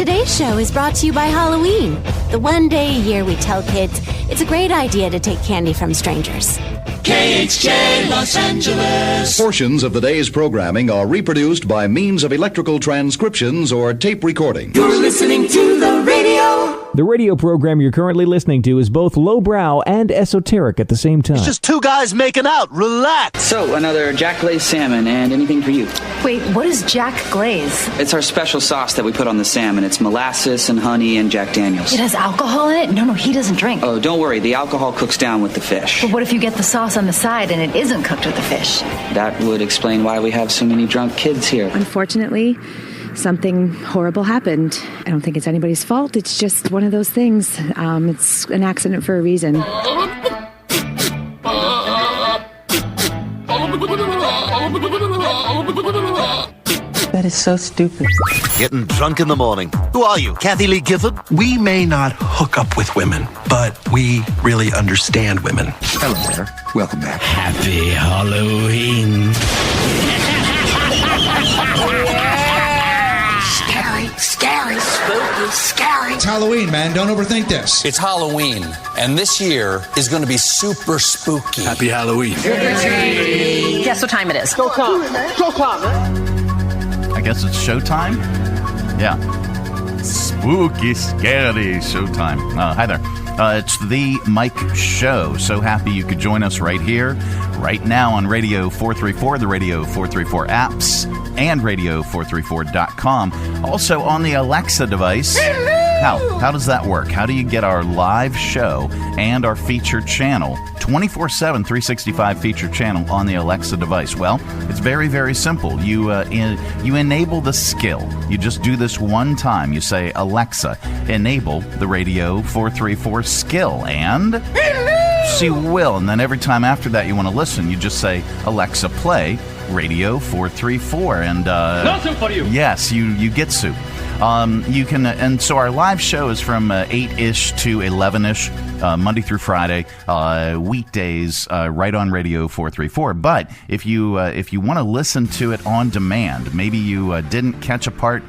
Today's show is brought to you by Halloween. The one day a year we tell kids it's a great idea to take candy from strangers. KHJ Los Angeles. Portions of the day's programming are reproduced by means of electrical transcriptions or tape recording. You're listening to the radio. The radio program you're currently listening to is both lowbrow and esoteric at the same time. It's just two guys making out. Relax. So, another Jack Glaze salmon and anything for you. Wait, what is Jack Glaze? It's our special sauce that we put on the salmon. It's molasses and honey and Jack Daniels. It has alcohol in it? No, he doesn't drink. Oh, don't worry. The alcohol cooks down with the fish. But what if you get the sauce on the side and it isn't cooked with the fish? That would explain why we have so many drunk kids here. Unfortunately, something horrible happened. I don't think it's anybody's fault. It's just one of those things. It's an accident for a reason. That is so stupid. Getting drunk in the morning. Who are you, Kathy Lee Gifford? We may not hook up with women, but we really understand women. Hello there. Welcome back. Happy Halloween. Scary, spooky, scary. It's Halloween, man. Don't overthink this. It's Halloween, and this year is going to be super spooky. Happy Halloween. Guess what time it is? Showtime. I guess it's showtime? Yeah. Spooky, scary showtime. Hi there. It's the Mike Show. So happy you could join us right here, right now on Radio 434, the Radio 434 apps, and radio434.com. Also on the Alexa device. How does that work? How do you get our live show and our featured channel, 24/7, 365 featured channel on the Alexa device? Well, it's very, very simple. You enable the skill. You just do this one time. You say, Alexa, enable the Radio 434 skill, and she will. And then every time after that you want to listen, you just say, Alexa, play Radio 434. And nothing for you. Yes, you get soup. You can, and so our live show is from 8-ish to 11-ish, Monday through Friday, weekdays, right on Radio 434. But if you want to listen to it on demand, maybe you didn't catch a part,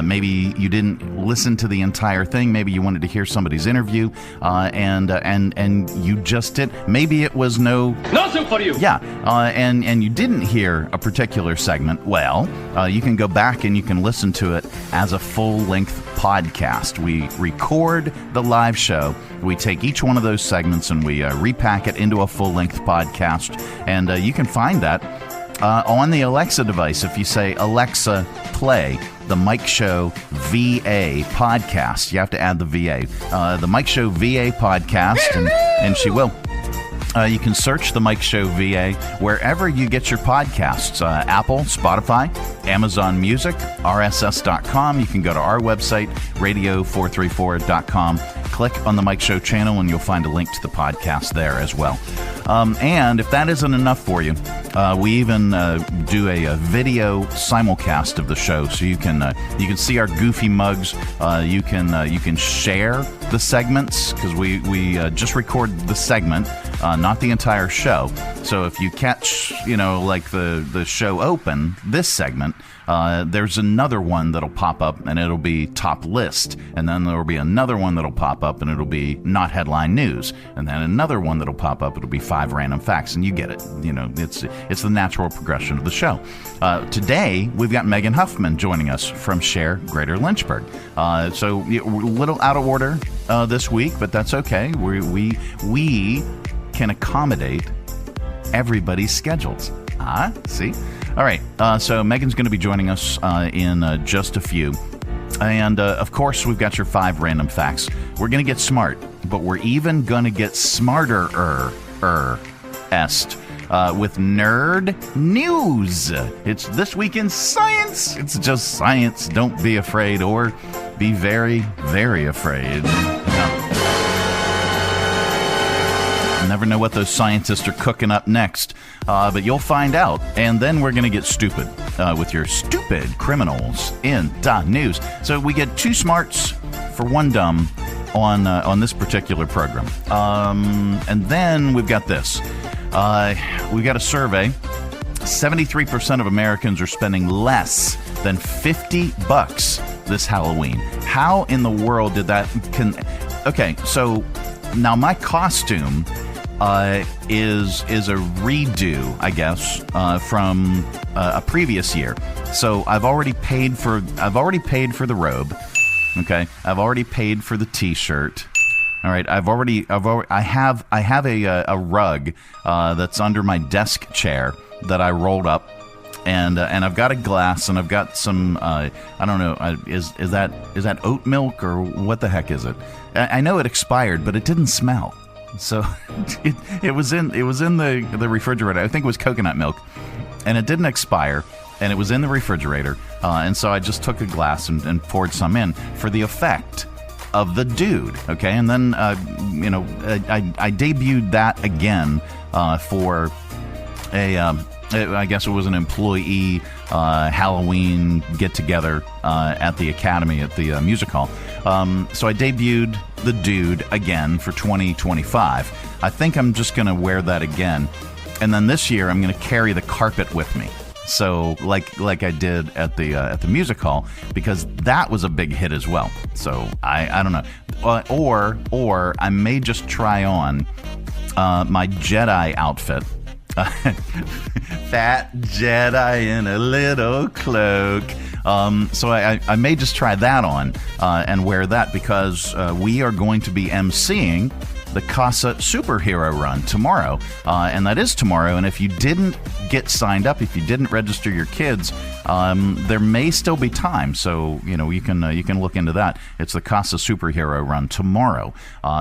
maybe you didn't listen to the entire thing, maybe you wanted to hear somebody's interview, and you just did. Maybe it was nothing for you. Yeah, and you didn't hear a particular segment. Well, you can go back and you can listen to it as a full-length podcast. We record the live show. We take each one of those segments and we repack it into a full-length podcast. And you can find that on the Alexa device. If you say, Alexa, play the Mike Show VA podcast. You have to add the VA. The Mike Show VA podcast, and she will. You can search the Mike Show VA wherever you get your podcasts. Apple, Spotify, Amazon Music, RSS.com. You can go to our website, radio434.com. Click on the Mike Show channel and you'll find a link to the podcast there as well. And if that isn't enough for you, we even do a video simulcast of the show, so you can see our goofy mugs. You can share the segments, because we just record the segment, not the entire show. So if you catch like the show open, this segment, there's another one that'll pop up and it'll be top list, and then there'll be another one that'll pop up and it'll be not headline news, and then another one that'll pop up, it'll be 5 random facts, and you get it. It's the natural progression of the show. Today we've got Megan Huffman joining us from SHARE Greater Lynchburg. So we're a little out of order this week, but that's okay. We can accommodate everybody's schedules. See? All right, so Megan's going to be joining us in just a few. And, of course, we've got your 5 random facts. We're going to get smart, but we're even going to get smarter-est with Nerd News. It's This Week in Science. It's just science. Don't be afraid, or be very, very afraid. Never know what those scientists are cooking up next, but you'll find out. And then we're going to get stupid with your stupid criminals in the news. So we get 2 smarts for 1 dumb on this particular program. And then we've got this. We've got a survey. 73% of Americans are spending less than $50 this Halloween. How in the world did that... Okay, so now my costume is a redo, I guess, from a previous year. So I've already paid for the robe. Okay, I've already paid for the T-shirt. All right, I have a rug that's under my desk chair that I rolled up, and I've got a glass, and I've got some I don't know, is that oat milk or what the heck is it? I know it expired, but it didn't smell. So it was in the refrigerator. I think it was coconut milk, and it didn't expire, and it was in the refrigerator. And so I just took a glass and poured some in for the effect of the dude. Okay, and then I debuted that again for I guess it was an employee Halloween get-together at the Academy at the music hall. So I debuted the dude again for 2025. I think I'm just going to wear that again. And then this year I'm going to carry the carpet with me. So like I did at the music hall, because that was a big hit as well. So I don't know. Or I may just try on my Jedi outfit. Fat Jedi in a little cloak. So I may just try that on and wear that, because we are going to be emceeing the Casa Superhero Run tomorrow, and that is tomorrow. And if you didn't get signed up, if you didn't register your kids, there may still be time. So you can look into that. It's the Casa Superhero Run tomorrow.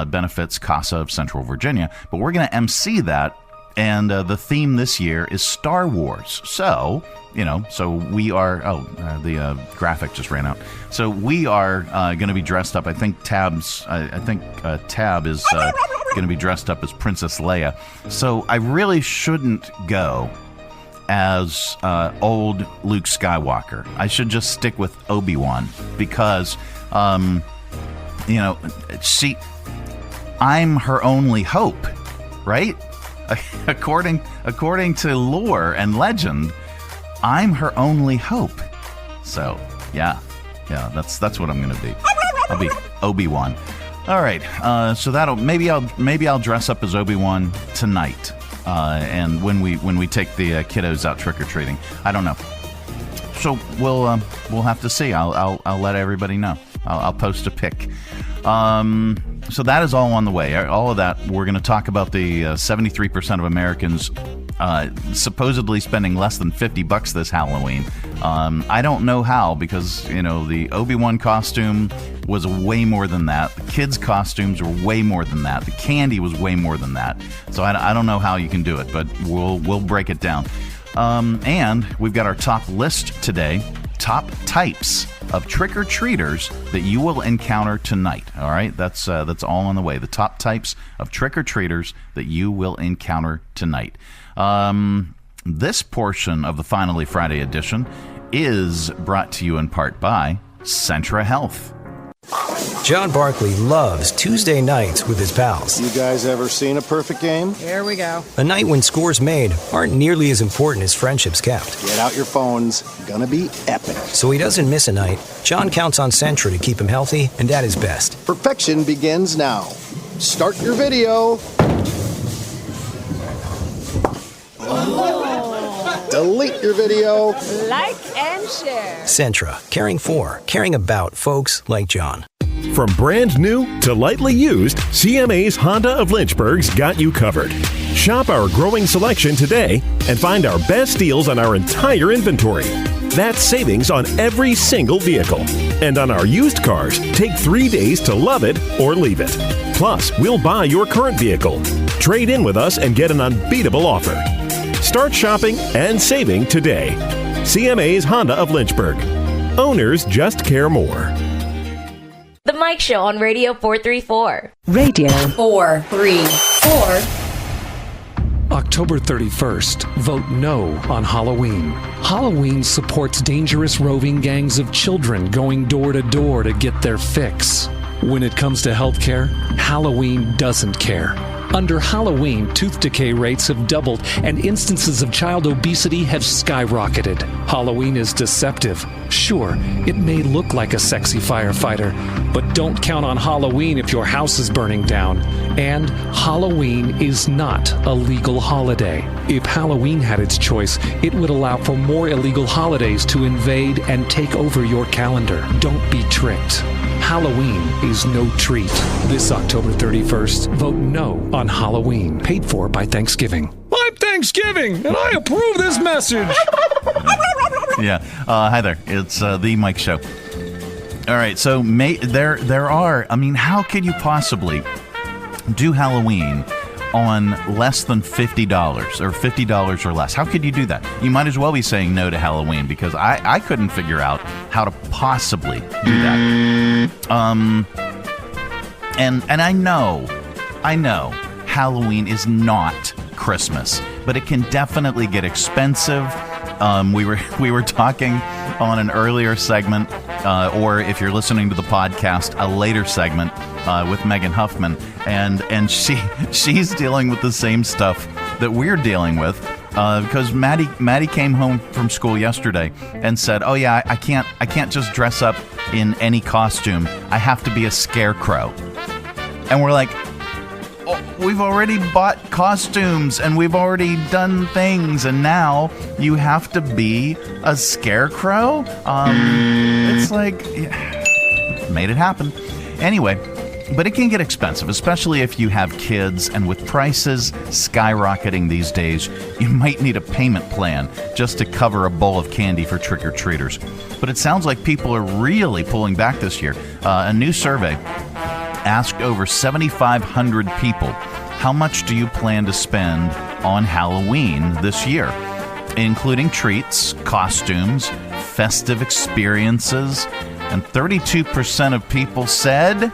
Benefits Casa of Central Virginia, but we're going to MC that. And the theme this year is Star Wars. So, so we are... the graphic just ran out. So we are going to be dressed up. I think Tab is going to be dressed up as Princess Leia. So I really shouldn't go as old Luke Skywalker. I should just stick with Obi-Wan, because, see, I'm her only hope, right? According to lore and legend, I'm her only hope. So yeah, that's what I'm gonna be. I'll be Obi-Wan. All right. So maybe I'll dress up as Obi-Wan tonight. And when we take the kiddos out trick or treating, I don't know. So we'll have to see. I'll let everybody know. I'll post a pic. So that is all on the way. All of that, we're going to talk about the 73% of Americans supposedly spending less than $50 this Halloween. I don't know how, because the Obi-Wan costume was way more than that. The kids' costumes were way more than that. The candy was way more than that. So I don't know how you can do it, but we'll break it down. And we've got our top list today. Top types of trick-or-treaters that you will encounter tonight. All right, that's all on the way. The top types of trick-or-treaters that you will encounter tonight. This portion of the Finally Friday edition is brought to you in part by Centra Health. John Barkley loves Tuesday nights with his pals. You guys ever seen a perfect game? Here we go. A night when scores made aren't nearly as important as friendships kept. Get out your phones. Gonna be epic. So he doesn't miss a night. John counts on Centra to keep him healthy and at his best. Perfection begins now. Start your video. Delete your video. Like and share. Centra. Caring about folks like John. From brand new to lightly used, CMA's Honda of Lynchburg's got you covered. Shop our growing selection today and find our best deals on our entire inventory. That's savings on every single vehicle. And on our used cars, take 3 days to love it or leave it. Plus, we'll buy your current vehicle. Trade in with us and get an unbeatable offer. Start shopping and saving today. CMA's Honda of Lynchburg. Owners just care more. The Mike Show on Radio 434. Radio 434. October 31st, vote no on Halloween. Halloween supports dangerous roving gangs of children going door to door to get their fix. When it comes to healthcare, Halloween doesn't care. Under Halloween, tooth decay rates have doubled and instances of child obesity have skyrocketed. Halloween is deceptive. Sure, it may look like a sexy firefighter, but don't count on Halloween if your house is burning down. And Halloween is not a legal holiday. If Halloween had its choice, it would allow for more illegal holidays to invade and take over your calendar. Don't be tricked. Halloween is no treat. This October 31st, vote no on Halloween. Paid for by Thanksgiving. I'm Thanksgiving, and I approve this message. Yeah. Hi there. It's the Mike Show. All right. So there are. I mean, how could you possibly do Halloween on less than $50 or $50 or less? How could you do that? You might as well be saying no to Halloween, because I couldn't figure out how to possibly do that. And I know Halloween is not Christmas, but it can definitely get expensive. We were talking on an earlier segment, or if you're listening to the podcast, a later segment with Megan Huffman, and she's dealing with the same stuff that we're dealing with, because Maddie came home from school yesterday and said, "Oh yeah, I can't just dress up in any costume. I have to be a scarecrow." And we're like, we've already bought costumes and we've already done things, and now you have to be a scarecrow? It's like, made it happen. Anyway, but it can get expensive, especially if you have kids, and with prices skyrocketing these days, you might need a payment plan just to cover a bowl of candy for trick-or-treaters. But it sounds like people are really pulling back this year. A new survey asked over 7,500 people, how much do you plan to spend on Halloween this year, including treats, costumes, festive experiences, and 32% of people said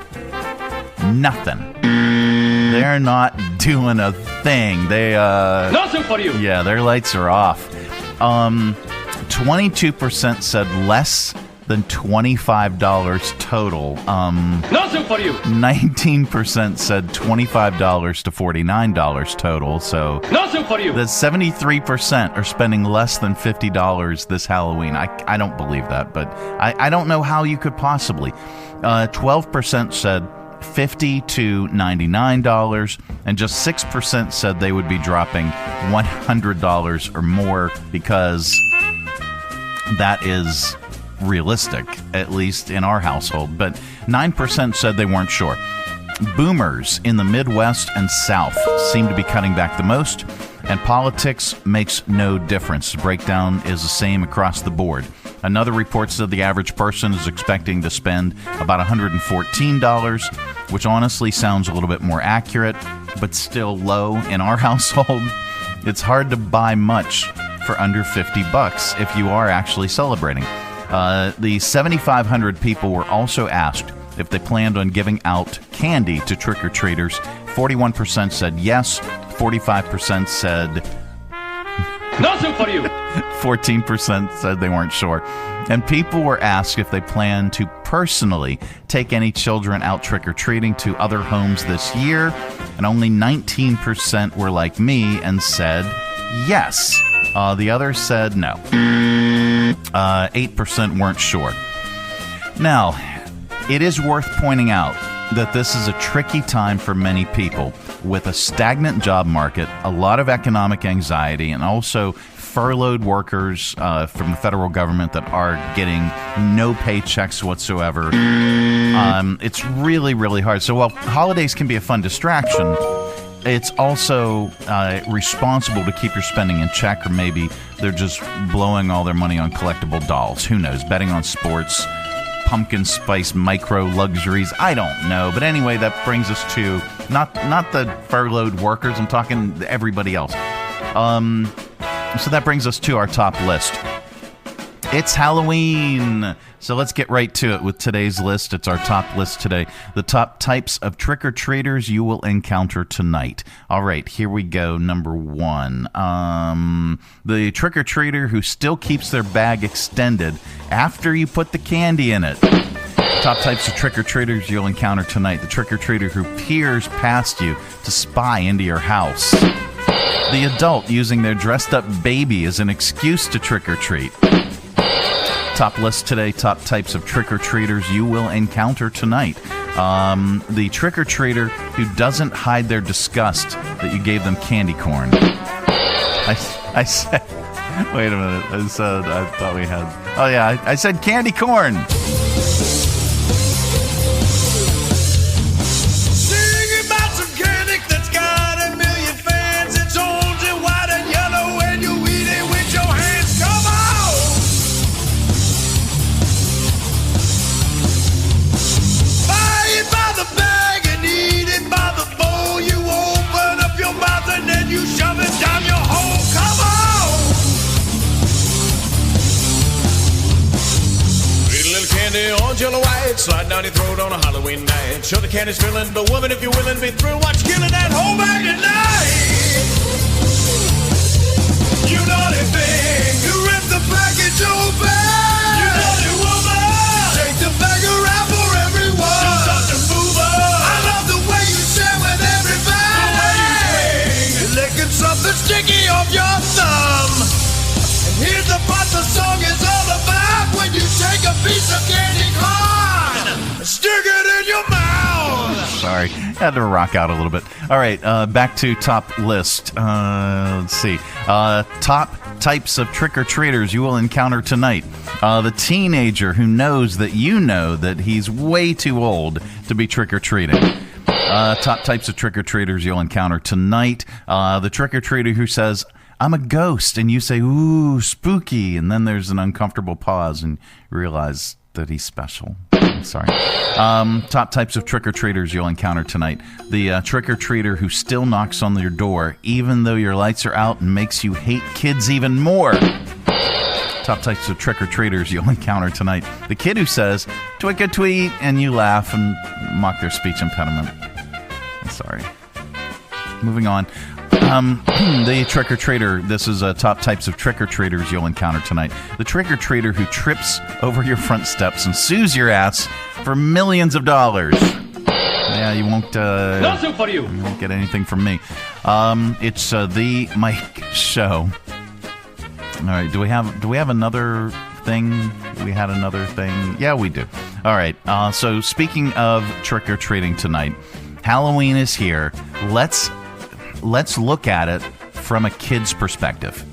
nothing. They're not doing a thing. They nothing for you. Yeah, their lights are off. 22% said less than $25 total. Nothing for you. 19% said $25 to $49 total. So nothing for you. The 73% are spending less than $50 this Halloween. I don't believe that, but I don't know how you could possibly. 12% said $50 to $99, and just 6% said they would be dropping $100 or more, because that is realistic, at least in our household. But 9% said they weren't sure. Boomers in the Midwest and South seem to be cutting back the most, and politics makes no difference. The breakdown is the same across the board. Another report said the average person is expecting to spend about $114, which honestly sounds a little bit more accurate, but still low in our household. It's hard to buy much for under $50 if you are actually celebrating. The 7,500 people were also asked if they planned on giving out candy to trick-or-treaters. 41% said yes, 45% said nothing for you. 14% said they weren't sure. And people were asked if they plan to personally take any children out trick-or-treating to other homes this year, and only 19% were like me and said yes. The others said no. 8% weren't sure. Now, it is worth pointing out that this is a tricky time for many people, with a stagnant job market, a lot of economic anxiety, and also furloughed workers from the federal government that are getting no paychecks whatsoever. It's really, really hard. So while holidays can be a fun distraction, it's also responsible to keep your spending in check, or maybe they're just blowing all their money on collectible dolls. Who knows? Betting on sports, pumpkin spice micro luxuries. I don't know. But anyway, that brings us to not the furloughed workers. I'm talking everybody else. So that brings us to our top list. It's Halloween. So let's get right to it with today's list. It's our top list today. The top types of trick-or-treaters you will encounter tonight. All right, here we go. Number one. The trick-or-treater who still keeps their bag extended after you put the candy in it. Top types of trick-or-treaters you'll encounter tonight. The trick-or-treater who peers past you to spy into your house. The adult using their dressed-up baby as an excuse to trick-or-treat. Top list today, top types of trick-or-treaters you will encounter tonight. The trick-or-treater who doesn't hide their disgust that you gave them candy corn. I said... Wait a minute. I thought we had... Oh, yeah. I said candy corn. Sing about some candy that's got 1 million fans. It's orange and white and yellow, and you eat it with your hands. Come on! Buy it by the bag and eat it by the bowl. You open up your mouth and then you shove it down your hole. Come on! Candy, orange, yellow, white, slide down your throat on a Halloween night. Sure the candy's filling, but woman, if you're willing, be through. Watch killing that whole bag tonight. You naughty thing, you rip the package open. You naughty woman, take the bag around for everyone. Don't stop to move on. I love the way you share with everybody. The way you swing, you're licking something sticky off your thumb. Here's the part the song is all about. When you take a piece of candy corn, stick it in your mouth. Sorry, had to rock out a little bit. All right, back to top list. Let's see. Top types of trick-or-treaters you will encounter tonight. The teenager who knows that you know that he's way too old to be trick-or-treating. Top types of trick-or-treaters you'll encounter tonight. The trick-or-treater who says, I'm a ghost, and you say, ooh, spooky, and then there's an uncomfortable pause, and you realize that he's special. I'm sorry. Top types of trick-or-treaters you'll encounter tonight. The trick-or-treater who still knocks on your door, even though your lights are out, and makes you hate kids even more. Top types of trick-or-treaters you'll encounter tonight. The kid who says, tweet a tweet, and you laugh and mock their speech impediment. I'm sorry. Moving on. The trick-or-treater, this is top types of trick-or-treaters you'll encounter tonight. The trick-or-treater who trips over your front steps and sues your ass for millions of dollars. Yeah, you won't for you. You won't get anything from me. It's the Mike Show. All right, do we have another thing? We had another thing. Yeah, we do. All right. So speaking of trick-or-treating tonight, Halloween is here. Let's look at it from a kid's perspective.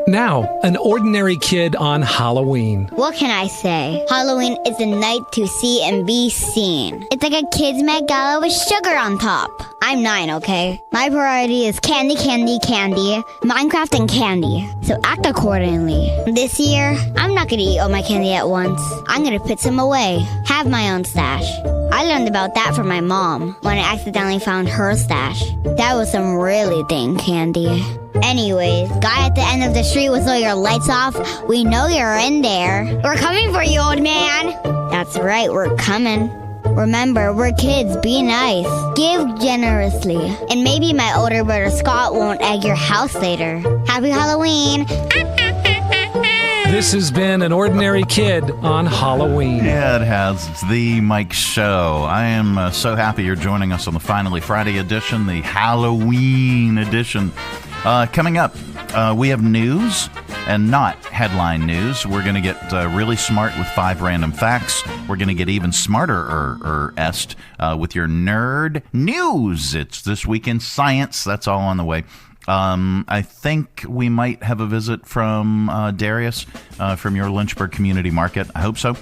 Now, an ordinary kid on Halloween. What can I say? Halloween is a night to see and be seen. It's like a kid's Met Gala with sugar on top. I'm 9, okay? My priority is candy, candy, candy, Minecraft, and candy. So act accordingly. This year, I'm not gonna eat all my candy at once. I'm gonna put some away. Have my own stash. I learned about that from my mom when I accidentally found her stash. That was some really dang candy. Anyways, guy at the end of the street with all your lights off, we know you're in there. We're coming for you, old man. That's right, we're coming. Remember, we're kids. Be nice. Give generously. And maybe my older brother Scott won't egg your house later. Happy Halloween. This has been an ordinary kid on Halloween. Yeah, it has. It's the Mike Show. I am so happy you're joining us on the Finally Friday edition, the Halloween edition. Coming up, we have news and not headline news. We're going to get really smart with 5 random facts. We're going to get even smarter-est with your nerd news. It's This Week in Science. That's all on the way. I think we might have a visit from Darrius from your Lynchburg Community Market. I hope so.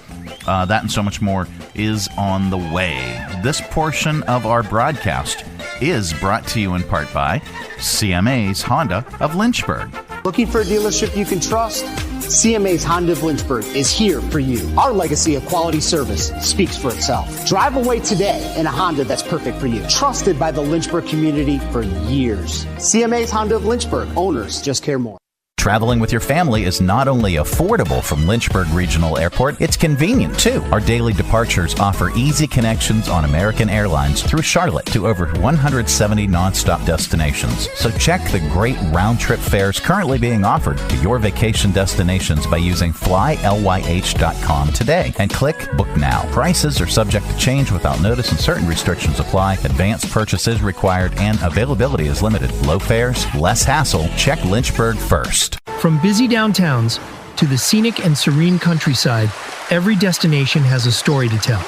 That and so much more is on the way. This portion of our broadcast is brought to you in part by CMA's Honda of Lynchburg. Looking for a dealership you can trust? CMA's Honda of Lynchburg is here for you. Our legacy of quality service speaks for itself. Drive away today in a Honda that's perfect for you. Trusted by the Lynchburg community for years. CMA's Honda of Lynchburg. Owners just care more. Traveling with your family is not only affordable from Lynchburg Regional Airport, it's convenient too. Our daily departures offer easy connections on American Airlines through Charlotte to over 170 nonstop destinations. So check the great round-trip fares currently being offered to your vacation destinations by using flylyh.com today and click Book Now. Prices are subject to change without notice and certain restrictions apply. Advanced purchase is required and availability is limited. Low fares, less hassle. Check Lynchburg first. From busy downtowns to the scenic and serene countryside, every destination has a story to tell.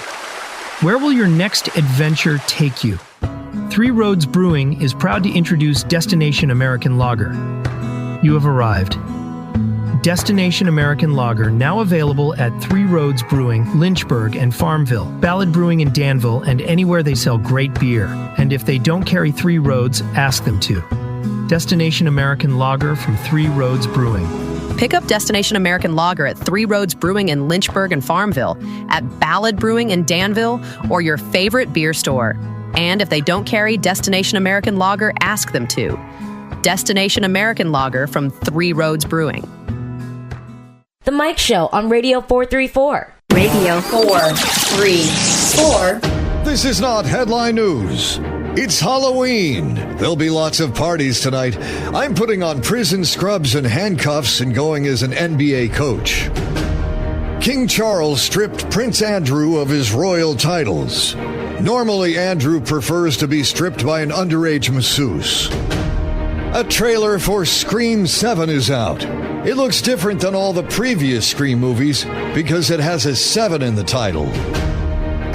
Where will your next adventure take you? Three Roads Brewing is proud to introduce Destination American Lager. You have arrived. Destination American Lager, now available at Three Roads Brewing, Lynchburg and Farmville, Ballad Brewing in Danville, and anywhere they sell great beer. And if they don't carry Three Roads, ask them to. Destination American Lager from Three Roads Brewing. Pick up Destination American Lager at Three Roads Brewing in Lynchburg and Farmville, at Ballad Brewing in Danville, or your favorite beer store. And if they don't carry Destination American Lager, ask them to. Destination American Lager from Three Roads Brewing. The Mike Show on Radio 434. Radio 434. This is not headline news. It's Halloween. There'll be lots of parties tonight. I'm putting on prison scrubs and handcuffs and going as an NBA coach. King Charles stripped Prince Andrew of his royal titles. Normally, Andrew prefers to be stripped by an underage masseuse. A trailer for Scream 7 is out. It looks different than all the previous Scream movies because it has a 7 in the title.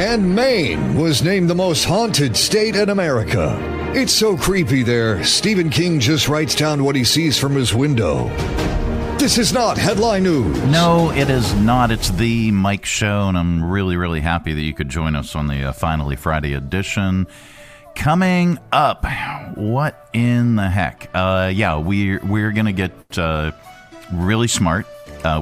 And Maine was named the most haunted state in America. It's so creepy there, Stephen King just writes down what he sees from his window. This is not headline news. No, it is not. It's the Mike Show, and I'm really, really happy that you could join us on the Finally Friday edition. Coming up, what in the heck? We're going to get really smart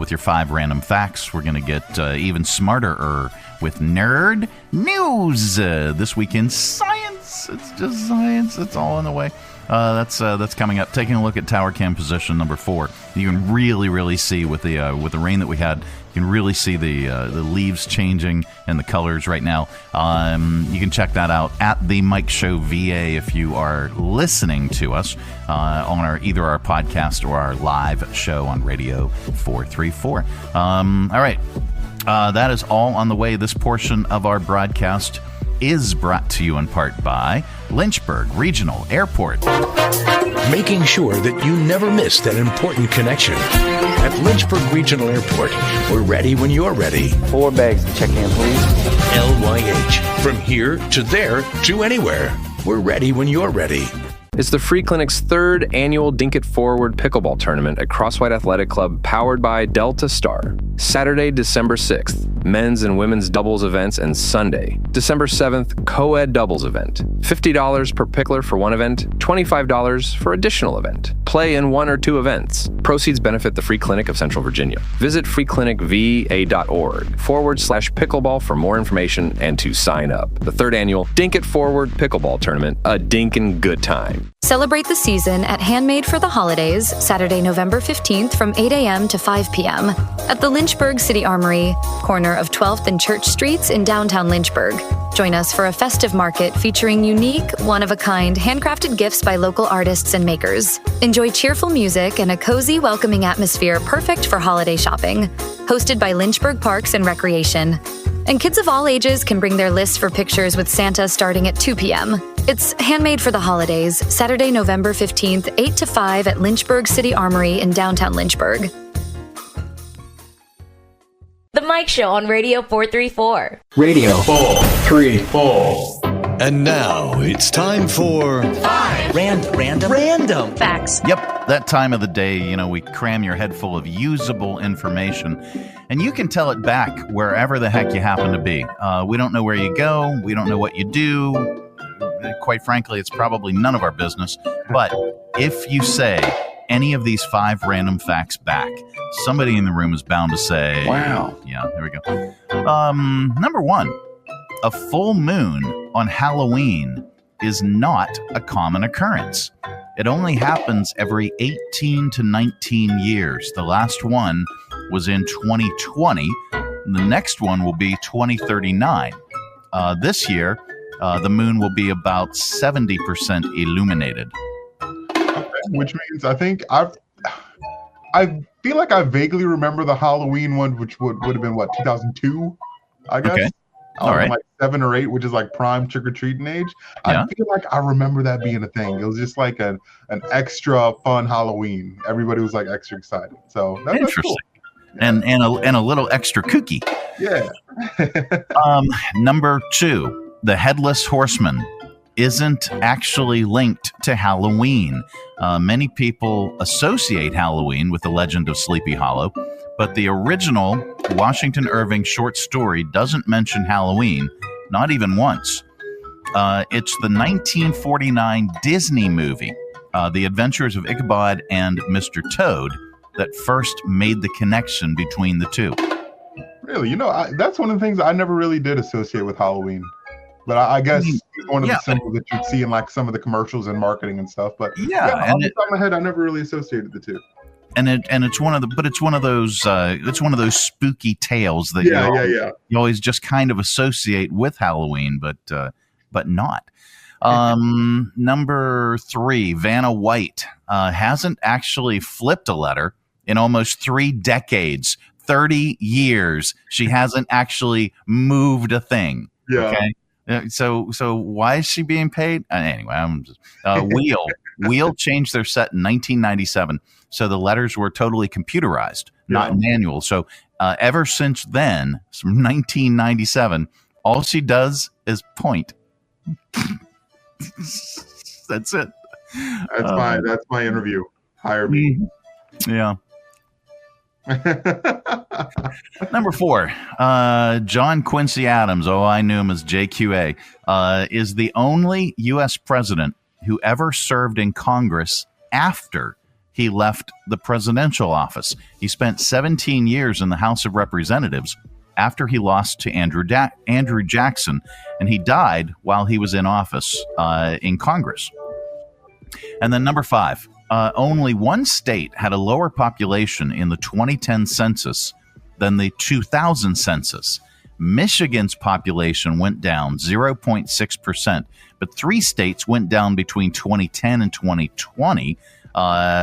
with your 5 random facts. We're going to get even smarter with nerd news. This week in science. It's just science. It's all in the way. That's coming up. Taking a look at tower cam position number 4. You can really see with the rain that we had. You can really see the leaves changing and the colors right now. You can check that out at the Mike Show VA if you are listening to us on either our podcast or our live show on Radio 434. All right, that is all on the way. This portion of our broadcast is brought to you in part by Lynchburg Regional Airport. Making sure that you never miss that important connection. At Lynchburg Regional Airport, we're ready when you're ready. 4 bags of check-in, please. LYH. From here to there to anywhere. We're ready when you're ready. It's the Free Clinic's 3rd annual Dink It Forward Pickleball Tournament at Crosswhite Athletic Club, powered by Delta Star. Saturday, December 6th, men's and women's doubles events, and Sunday, December 7th, co-ed doubles event. $50 per pickler for one event, $25 for additional event. Play in 1 or 2 events. Proceeds benefit the Free Clinic of Central Virginia. Visit freeclinicva.org/pickleball for more information and to sign up. The 3rd annual Dink It Forward Pickleball Tournament, a dinkin' good time. Celebrate the season at Handmade for the Holidays, Saturday, November 15th from 8 a.m. to 5 p.m. at the Lynchburg City Armory, corner of 12th and Church Streets in downtown Lynchburg. Join us for a festive market featuring unique, one-of-a-kind, handcrafted gifts by local artists and makers. Enjoy cheerful music and a cozy, welcoming atmosphere perfect for holiday shopping. Hosted by Lynchburg Parks and Recreation. And kids of all ages can bring their lists for pictures with Santa starting at 2 p.m. It's Handmade for the Holidays, Saturday, November 15th, 8 to 5 at Lynchburg City Armory in downtown Lynchburg. The Mike Show on Radio 434. Radio 434. And now it's time for 5 random facts. Yep, that time of the day, we cram your head full of usable information, and you can tell it back wherever the heck you happen to be. We don't know where you go. We don't know what you do. Quite frankly, it's probably none of our business. But if you say any of these 5 random facts back, somebody in the room is bound to say, wow. Yeah, there we go. Number 1, a full moon on Halloween is not a common occurrence. It only happens every 18 to 19 years. The last one was in 2020. The next one will be 2039. This year, the moon will be about 70% illuminated. Okay, which means I think I feel like I vaguely remember the Halloween one, which would have been what, 2002, I guess. Okay. All right. Like 7 or 8, which is like prime trick-or-treating age. Yeah. I feel like I remember that being a thing. It was just like an extra fun Halloween. Everybody was like extra excited. So that's Interesting. cool. And a little extra kooky. Yeah. Number 2, the Headless Horseman isn't actually linked to Halloween. Many people associate Halloween with the legend of Sleepy Hollow, but the original Washington Irving short story doesn't mention Halloween, not even once. It's the 1949 Disney movie, The Adventures of Ichabod and Mr. Toad, that first made the connection between the two. Really? That's one of the things I never really did associate with Halloween. But I guess it's one of the symbols that you'd see in like some of the commercials and marketing and stuff. But and off the top of my head, I never really associated the two. And it's one of those spooky tales that you always just kind of associate with Halloween, but not. Number 3, Vanna White hasn't actually flipped a letter in almost 3 decades, 30 years. She hasn't actually moved a thing. Yeah. Okay. So why is she being paid? Anyway, I'm just Wheel changed their set in 1997, so the letters were totally computerized, not manual. So ever since then, from 1997, all she does is point. That's it. That's my interview. Hire me. Yeah. Number 4, John Quincy Adams, I knew him as JQA, is the only U.S. president who ever served in Congress after he left the presidential office. He spent 17 years in the House of Representatives after he lost to Andrew Jackson, and he died while he was in office in Congress. And then number 5, only one state had a lower population in the 2010 census than the 2000 census. Michigan's population went down 0.6%, but 3 states went down between 2010 and 2020.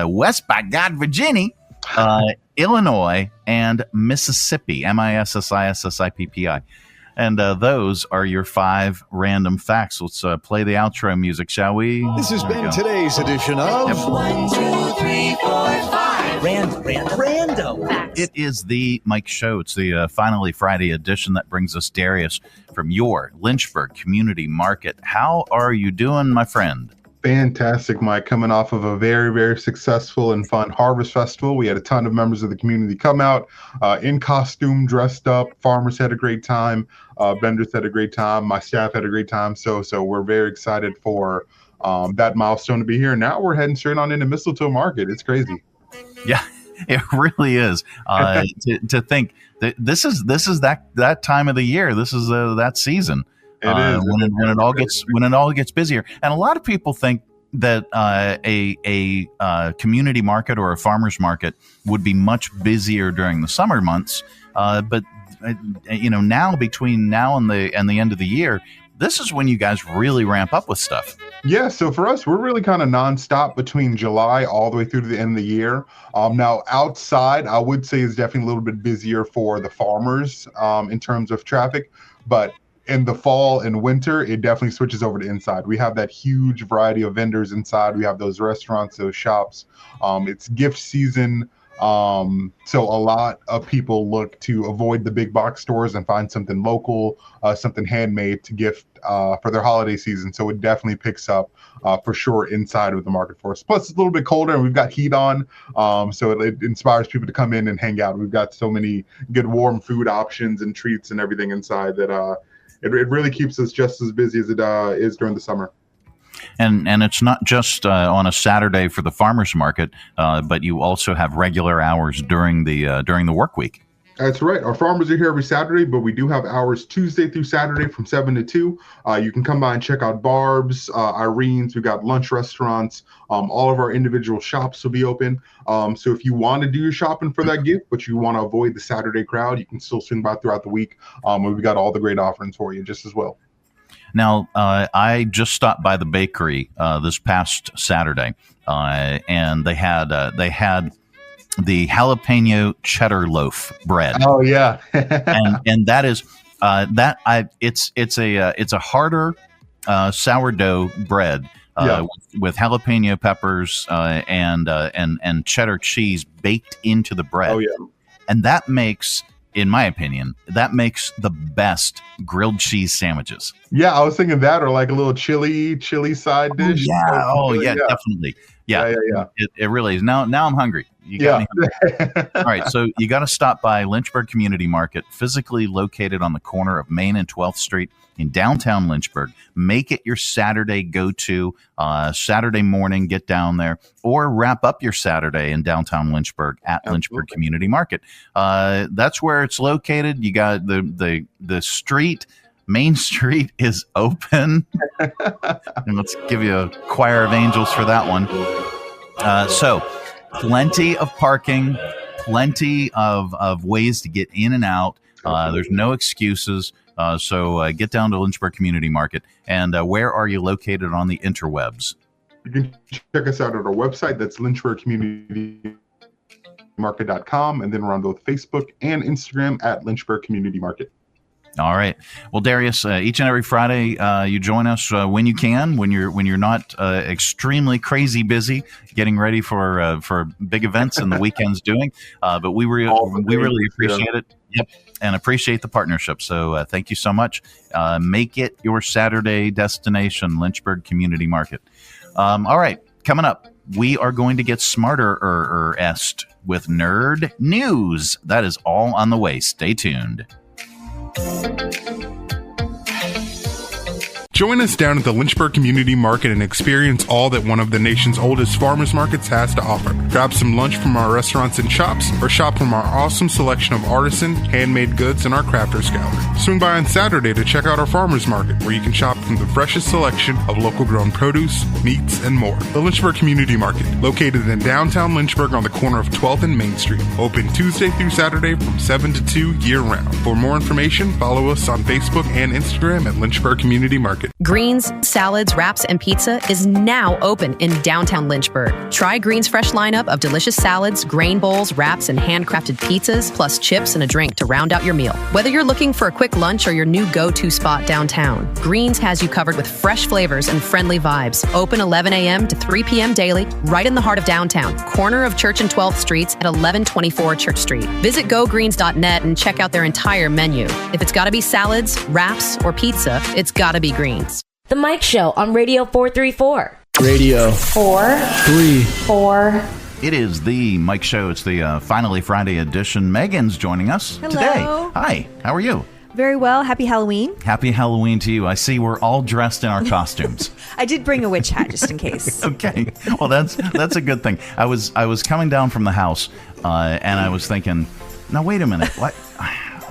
West by God, Virginia, Illinois, and Mississippi, Mississippi. And those are your 5 random facts. Let's play the outro music, shall we? This has been today's edition of 1, 2, 3, 4, 5. Random. It is the Mike Show. It's the Finally Friday edition that brings us Darrius from your Lynchburg Community Market. How are you doing, my friend? Fantastic, Mike. Coming off of a very, very successful and fun Harvest Festival. We had a ton of members of the community come out in costume, dressed up. Farmers had a great time. Vendors had a great time. My staff had a great time. So we're very excited for that milestone to be here. Now we're heading straight on into Mistletoe Market. It's crazy. Yeah, it really is. To think that this is that time of the year. This is that season. It is when it all gets busier, and a lot of people think that a community market or a farmer's market would be much busier during the summer months. But now between now and the end of the year, this is when you guys really ramp up with stuff. Yeah, so for us, we're really kind of nonstop between July all the way through to the end of the year. Now, outside, I would say is definitely a little bit busier for the farmers in terms of traffic, but in the fall and winter, it definitely switches over to inside. We have that huge variety of vendors inside. We have those restaurants, those shops. It's gift season. So a lot of people look to avoid the big box stores and find something local, something handmade to gift for their holiday season. So it definitely picks up for sure inside of the market for us. Plus, it's a little bit colder and we've got heat on. So it inspires people to come in and hang out. We've got so many good warm food options and treats and everything inside that it really keeps us just as busy as it is during the summer. And it's not just on a Saturday for the farmers market, but you also have regular hours during the work week. That's right. Our farmers are here every Saturday, but we do have hours Tuesday through Saturday from 7 to 2. You can come by and check out Barb's, Irene's. We've got lunch restaurants. All of our individual shops will be open. So if you want to do your shopping for that gift, but you want to avoid the Saturday crowd, you can still swing by throughout the week. We've got all the great offerings for you just as well. Now, I just stopped by the bakery this past Saturday, and they had the jalapeno cheddar loaf bread. Oh yeah, and that is it's a harder sourdough bread with jalapeno peppers and cheddar cheese baked into the bread. Oh yeah, and that makes, in my opinion, the best grilled cheese sandwiches. Yeah, I was thinking that, or like a little chili side dish. Yeah, definitely. Yeah. It really is. Now I'm hungry. You got me hungry. All right, so you got to stop by Lynchburg Community Market, physically located on the corner of Maine and 12th Street in downtown Lynchburg. Make it your Saturday go-to. Saturday morning, get down there, or wrap up your Saturday in downtown Lynchburg at Lynchburg Community Market. That's where it's located. You got the street. Main Street is open. And let's give you a choir of angels for that one. So plenty of parking, plenty of ways to get in and out. There's no excuses. So get down to Lynchburg Community Market. And where are you located on the interwebs? You can check us out at our website. That's lynchburgcommunitymarket.com. And then we're on both Facebook and Instagram at Lynchburg Community Market. All right. Well, Darrius, each and every Friday, you join us when you can, when you're not extremely crazy busy getting ready for big events and the weekends doing. But we really appreciate it. Yep, and appreciate the partnership. So thank you so much. Make it your Saturday destination, Lynchburg Community Market. All right, coming up, we are going to get smarter-est with Nerd News. That is all on the way. Stay tuned. Join us down at the Lynchburg Community Market and experience all that one of the nation's oldest farmers markets has to offer. Grab some lunch from our restaurants and shops, or shop from our awesome selection of artisan, handmade goods in our crafters gallery. Swing by on Saturday to check out our farmers market, where you can shop from the freshest selection of local grown produce, meats, and more. The Lynchburg Community Market, located in downtown Lynchburg on the corner of 12th and Main Street. Open Tuesday through Saturday from 7 to 2 year-round. For more information, follow us on Facebook and Instagram at Lynchburg Community Market. Greens, salads, wraps, and pizza is now open in downtown Lynchburg. Try Greens' fresh lineup of delicious salads, grain bowls, wraps, and handcrafted pizzas, plus chips and a drink to round out your meal. Whether you're looking for a quick lunch or your new go-to spot downtown, Greens has you covered with fresh flavors and friendly vibes. Open 11 a.m. to 3 p.m. daily, right in the heart of downtown, corner of Church and 12th Streets at 1124 Church Street. Visit gogreens.net and check out their entire menu. If it's got to be salads, wraps, or pizza, it's got to be Greens. The Mike Show on Radio 434. Radio 434. It is the Mike Show. It's the Finally Friday edition. Megan's joining us today. Hi, how are you? Very well. Happy Halloween. Happy Halloween to you. I see we're all dressed in our costumes. I did bring a witch hat just in case. Okay. Well, that's a good thing. I was coming down from the house and I was thinking, now wait a minute. What?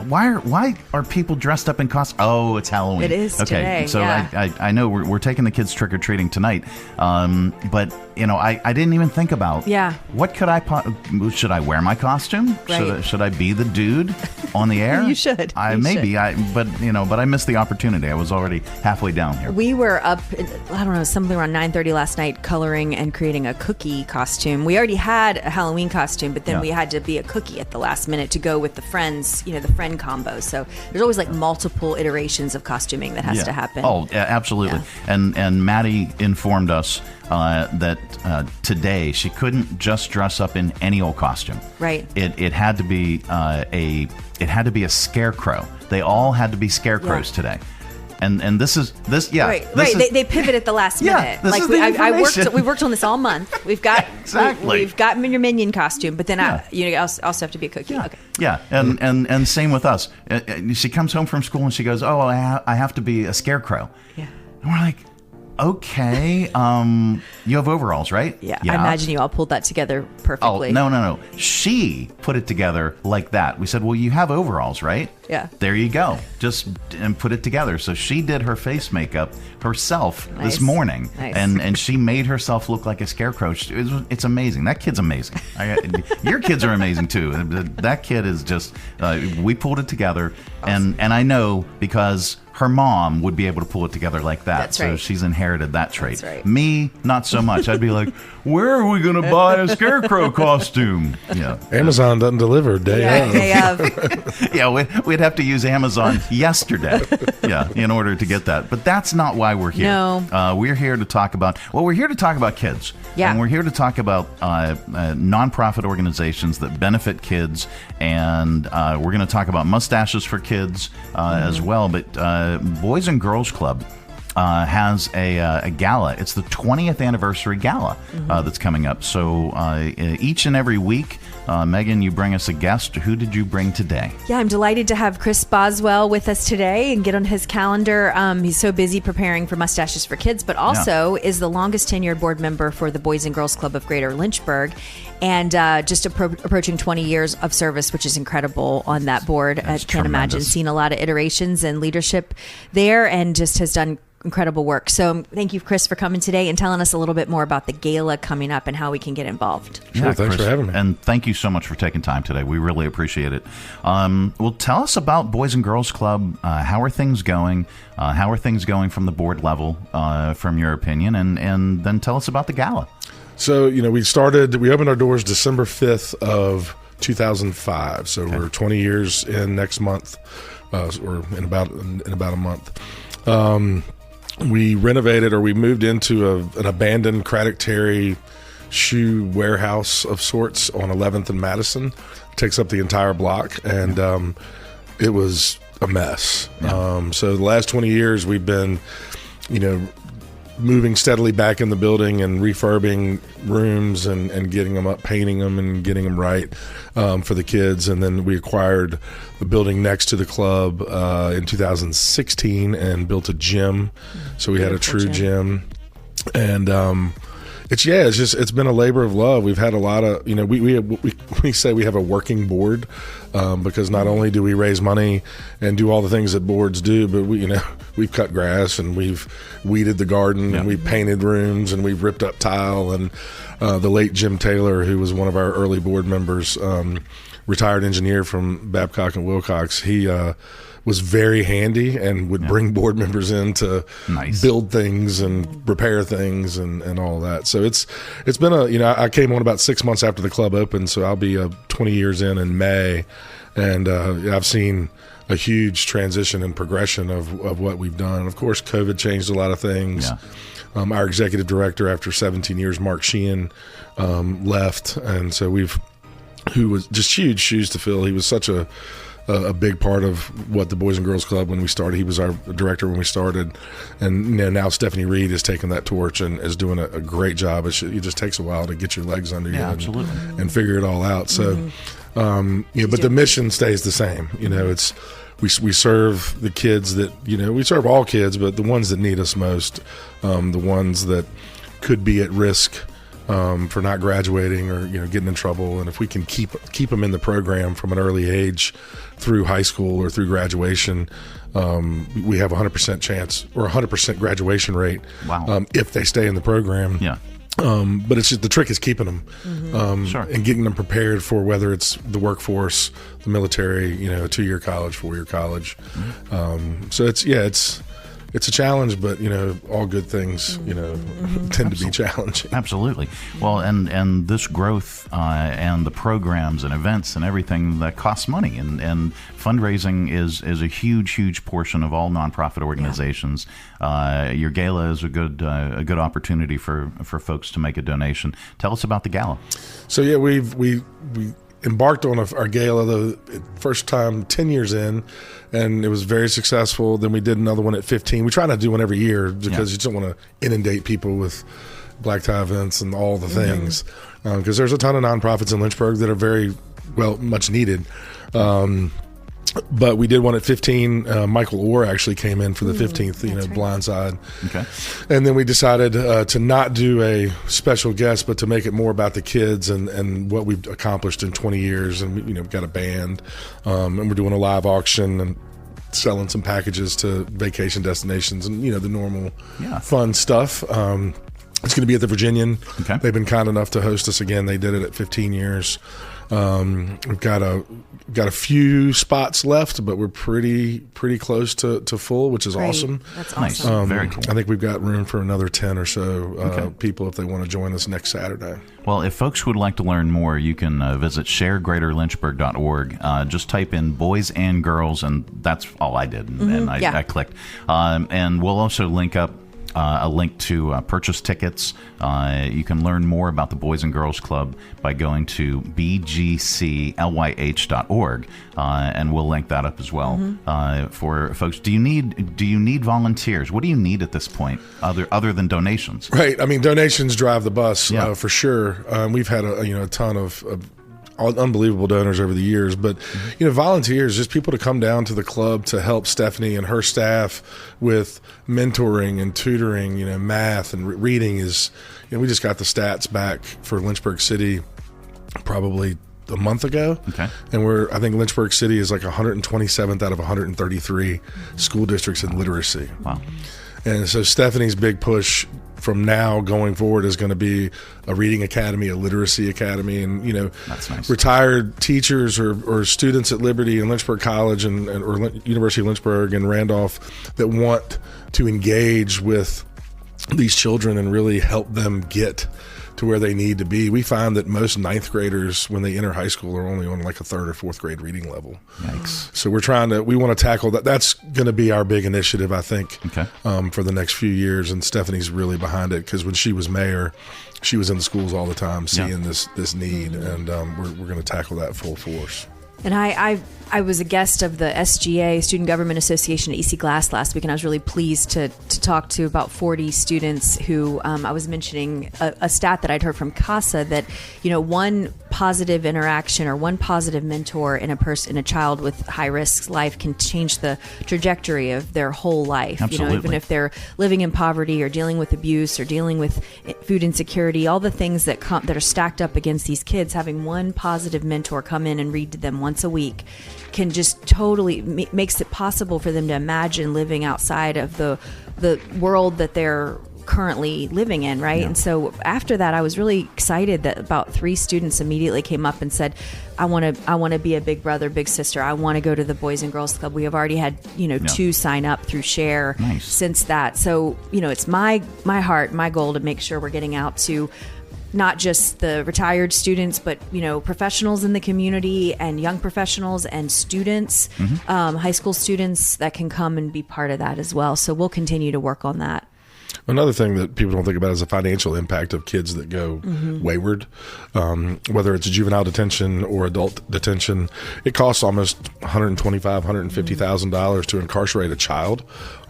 Why are people dressed up in costumes? Oh, it's Halloween. It is today. So yeah. I know we're taking the kids trick or treating tonight, but I didn't even think about. Yeah. What could should I wear my costume? Right. Should I be the dude on the air? You should. But I missed the opportunity. I was already halfway down here. We were up, I don't know, something around 9:30 last night, coloring and creating a cookie costume. We already had a Halloween costume, but then we had to be a cookie at the last minute to go with the friends, the friend combo. So there's always like multiple iterations of costuming that has to happen. Oh, yeah, absolutely. Yeah. And Maddie informed us that today she couldn't just dress up in any old costume. Right. It had to be a scarecrow. They all had to be scarecrows today. And this. Right. They pivot at the last minute. Like we worked on this all month. We've got exactly. We've got your minion costume, but then I also have to be a cookie. Yeah. Okay. Yeah, and same with us. She comes home from school and she goes, "Oh, I have to be a scarecrow." Yeah. And we're like, okay, you have overalls, right? Yeah, I imagine you all pulled that together perfectly. Oh, no. She put it together like that. We said, well, you have overalls, right? Yeah. There you go. Just and put it together. So she did her face makeup herself this morning. Nice. And she made herself look like a scarecrow. It's amazing. That kid's amazing. Your kids are amazing, too. That kid is just, we pulled it together. Awesome. And I know because her mom would be able to pull it together like that. That's so right. she's inherited that trait. That's right. Me, not so much. I'd be like, where are we going to buy a scarecrow costume? Yeah. Amazon doesn't deliver day of. Yeah, we'd have to use Amazon yesterday, in order to get that. But that's not why we're here. No. We're here to talk about, we're here to talk about kids. Yeah. And we're here to talk about nonprofit organizations that benefit kids. And we're going to talk about Mustaches for Kids as well. But Boys and Girls Club has a gala. It's the 20th anniversary gala that's coming up. So each and every week, Megan, you bring us a guest. Who did you bring today? Yeah, I'm delighted to have Chris Boswell with us today and get on his calendar. He's so busy preparing for Mustaches for Kids, but also is the longest tenured board member for the Boys and Girls Club of Greater Lynchburg. And just approaching 20 years of service, which is incredible on that board. I can't imagine. Seen a lot of iterations and leadership there, and just has done incredible work. So thank you, Chris, for coming today and telling us a little bit more about the gala coming up and how we can get involved. Sure, thanks for having me. And thank you so much for taking time today. We really appreciate it. Well, tell us about Boys and Girls Club. How are things going? How are things going from the board level, from your opinion? And then tell us about the gala. So, we opened our doors December 5th of 2005. So we're 20 years in next month, or in about a month. We renovated, or we moved into an abandoned Craddock Terry shoe warehouse of sorts on 11th and Madison. It takes up the entire block, and it was a mess. Yeah. So the last 20 years we've been, moving steadily back in the building and refurbing rooms and getting them up, painting them and getting them right for the kids. And then we acquired the building next to the club in 2016 and built a gym. So we had a true gym. And it's been a labor of love. We've had a lot of, we say we have a working board because not only do we raise money and do all the things that boards do, but we've cut grass and we've weeded the garden and we've painted rooms and we've ripped up tile. And the late Jim Taylor, who was one of our early board members, retired engineer from Babcock and Wilcox, he was very handy and would bring board members in to build things and repair things and all that. So it's been I came on about 6 months after the club opened, so I'll be 20 years in May, and I've seen a huge transition and progression of what we've done. And of course, COVID changed a lot of things. Yeah. Our executive director, after 17 years, Mark Sheehan, left, and so who was just huge shoes to fill. He was such a big part of what the Boys and Girls Club when we started. He was our director when we started, and now Stephanie Reed has taken that torch and is doing a great job. It just takes a while to get your legs under you and figure it all out. So, but the mission stays the same. It's we serve the kids that we serve all kids, but the ones that need us most, the ones that could be at risk for not graduating or getting in trouble, and if we can keep them in the program from an early age through high school or through graduation, we have a 100% chance or 100% graduation rate. Wow. If they stay in the program. Yeah. But it's just the trick is keeping them and getting them prepared for whether it's the workforce, the military, a 2-year college, 4-year college. So it's a challenge, but all good things tend to be challenging. Absolutely. Well, and this growth and the programs and events and everything that costs money, and fundraising is a huge portion of all nonprofit organizations. Your gala is a good opportunity for folks to make a donation. Tell us about the gala. So we embarked on our gala the first time 10 years in, and it was very successful. Then we did another one at 15. We try not to do one every year because you don't want to inundate people with black tie events and all the things, because there's a ton of nonprofits in Lynchburg that are very much needed. But we did one at 15. Michael Orr actually came in for the 15th, Blindside. Okay. And then we decided to not do a special guest, but to make it more about the kids and what we've accomplished in 20 years. And, we've got a band, and we're doing a live auction and selling some packages to vacation destinations and, the normal fun stuff. It's going to be at the Virginian. Okay. They've been kind enough to host us again. They did it at 15 years. We've got a few spots left, but we're pretty close to full, which is awesome. That's awesome. Nice. Very cool. I think we've got room for another 10 or so people if they want to join us next Saturday. Well, if folks would like to learn more, you can visit sharegreaterlynchburg.org. Just type in boys and girls, and that's all I did, and I clicked. And we'll also link up a link to purchase tickets. You can learn more about the Boys and Girls Club by going to bgclyh.org, and we'll link that up as well for folks. Do you need volunteers? What do you need at this point, other than donations? Right. I mean, donations drive the bus for sure. We've had a ton of unbelievable donors over the years, but volunteers, just people to come down to the club to help Stephanie and her staff with mentoring and tutoring, math and reading is, we just got the stats back for Lynchburg City probably a month ago. Okay. And I think Lynchburg City is like 127th out of 133 school districts in literacy. Wow. And so Stephanie's big push from now going forward is going to be a reading academy, a literacy academy, and that's nice. Retired teachers or students at Liberty and Lynchburg College or University of Lynchburg and Randolph that want to engage with these children and really help them get to where they need to be. We find that most ninth graders, when they enter high school, are only on like a third or fourth grade reading level. Yikes. So we want to tackle that. That's going to be our big initiative, I think, for the next few years. And Stephanie's really behind it because when she was mayor, she was in the schools all the time seeing this need. And we're going to tackle that full force. And I was a guest of the SGA, Student Government Association at EC Glass last week, and I was really pleased to talk to about 40 students who I was mentioning a stat that I'd heard from CASA that, one positive interaction or one positive mentor in a child with high risk life can change the trajectory of their whole life. Absolutely. Even if they're living in poverty or dealing with abuse or dealing with food insecurity, all the things that are stacked up against these kids, having one positive mentor come in and read to them once a week can just totally makes it possible for them to imagine living outside of the world that they're currently living in, right? Yeah. And so after that, I was really excited that about 3 students immediately came up and said, I want to be a big brother, big sister. I want to go to the Boys and Girls Club. We have already had 2 sign up through SHARE since that. So it's my heart, my goal to make sure we're getting out to not just the retired students, but professionals in the community and young professionals and students, high school students that can come and be part of that as well. So we'll continue to work on that. Another thing that people don't think about is the financial impact of kids that go wayward, whether it's juvenile detention or adult detention. It costs almost $125,000, $150,000 to incarcerate a child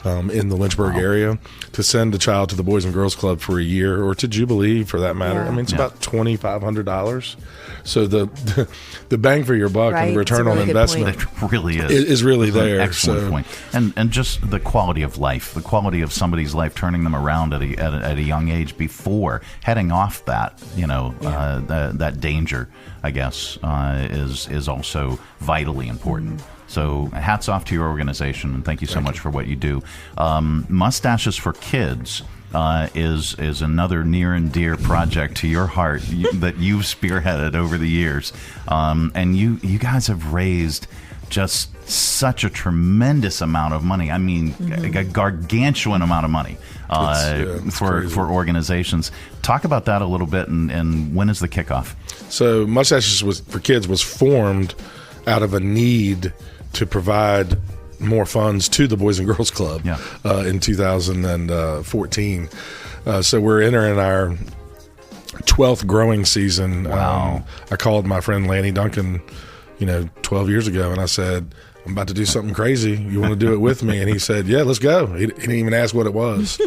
in the Lynchburg area, to send a child to the Boys and Girls Club for a year, or to Jubilee for that matter. I mean, it's about $2,500. So the bang for your buck and the return on investment really is really there. Excellent point. And just the quality of life, the quality of somebody's life, turning them around at a young age before heading off that that danger, I guess, is also vitally important. So hats off to your organization, and thank you so much for what you do. Mustaches for Kids is another near and dear project to your heart that you've spearheaded over the years. And you guys have raised just such a tremendous amount of money. I mean, a gargantuan amount of money for organizations. Talk about that a little bit, and when is the kickoff? So Mustaches for Kids was formed out of a need to provide more funds to the Boys and Girls Club in 2014. So we're entering our 12th growing season. Wow. I called my friend Lanny Duncan, 12 years ago, and I said, I'm about to do something crazy. You want to do it with me? And he said, yeah, let's go. He didn't even ask what it was.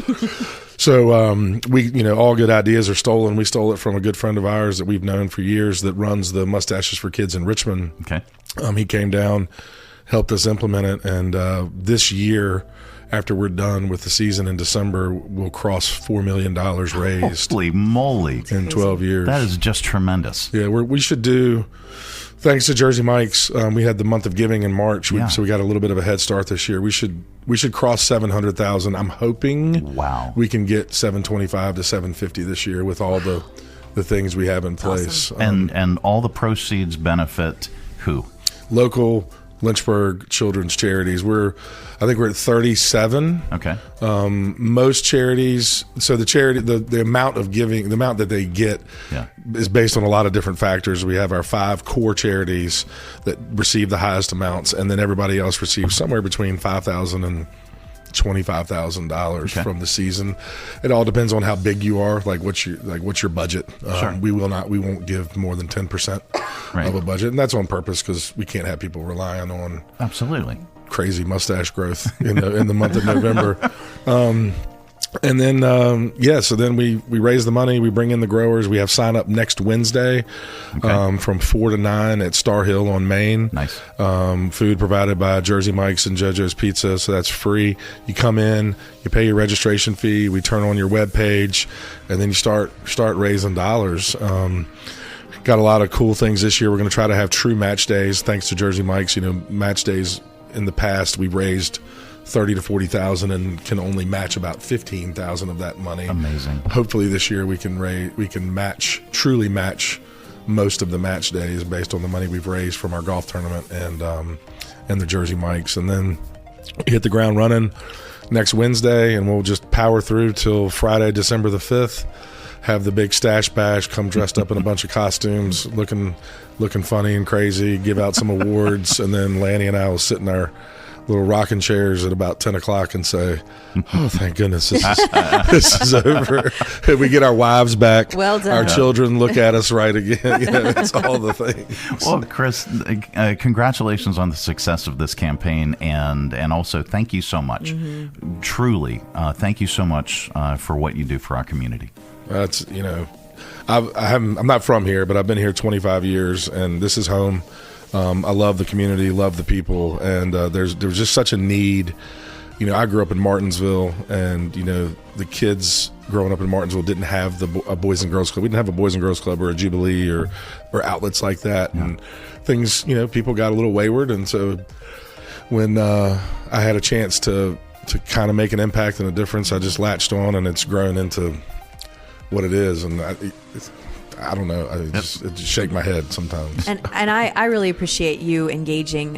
So we, all good ideas are stolen. We stole it from a good friend of ours that we've known for years that runs the Mustaches for Kids in Richmond. Okay. He came down helped us implement it. And this year, after we're done with the season in December, we'll cross $4 million raised. Holy moly. In 12 years. That is just tremendous. Yeah, we should do, thanks to Jersey Mike's, we had the month of giving in March, so we got a little bit of a head start this year. We should cross 700,000. I'm hoping we can get 725 to 750 this year with all the things we have in place. Awesome. And all the proceeds benefit who? Local Lynchburg children's charities. I think we're at 37. Okay. Most charities, so the amount of giving, the amount that they get is based on a lot of different factors. We have our 5 core charities that receive the highest amounts, and then everybody else receives somewhere between $5,000 and $25,000 from the season. It all depends on how big you are, like what's your budget. Sure. We won't give more than 10% of a budget, and that's on purpose because we can't have people relying on crazy mustache growth in the month of November. And then so then we raise the money, we bring in the growers. We have sign up next Wednesday from 4 to 9 at Star Hill on Maine. Nice. Food provided by Jersey Mike's and JoJo's Pizza, so that's free. You come in, you pay your registration fee, we turn on your web page, and then you start raising dollars. Got a lot of cool things this year. We're going to try to have true match days thanks to Jersey Mike's. Match days in the past we raised 30 to 40,000 and can only match about 15,000 of that money. Amazing. Hopefully this year we can truly match most of the match days based on the money we've raised from our golf tournament and the Jersey Mike's, and then hit the ground running next Wednesday, and we'll just power through till Friday, December the 5th. Have the big stash bash, come dressed up in a bunch of costumes, looking funny and crazy, give out some awards, and then Lanny and I will sit in our little rocking chairs at about 10 o'clock and say, oh, thank goodness this is over. We get our wives back. Well done. Our children look at us right again. It's all the things. Well, Chris, congratulations on the success of this campaign, and also thank you so much. Mm-hmm. Truly, thank you so much for what you do for our community. That's, I'm not from here, but I've been here 25 years, and this is home. I love the community, love the people, and there was just such a need. I grew up in Martinsville, and the kids growing up in Martinsville didn't have a Boys and Girls Club. We didn't have a Boys and Girls Club or a Jubilee or outlets like that, and things. People got a little wayward, and so when I had a chance to kind of make an impact and a difference, I just latched on, and it's grown into what it is, and I don't know. I just shake my head sometimes. And I really appreciate you engaging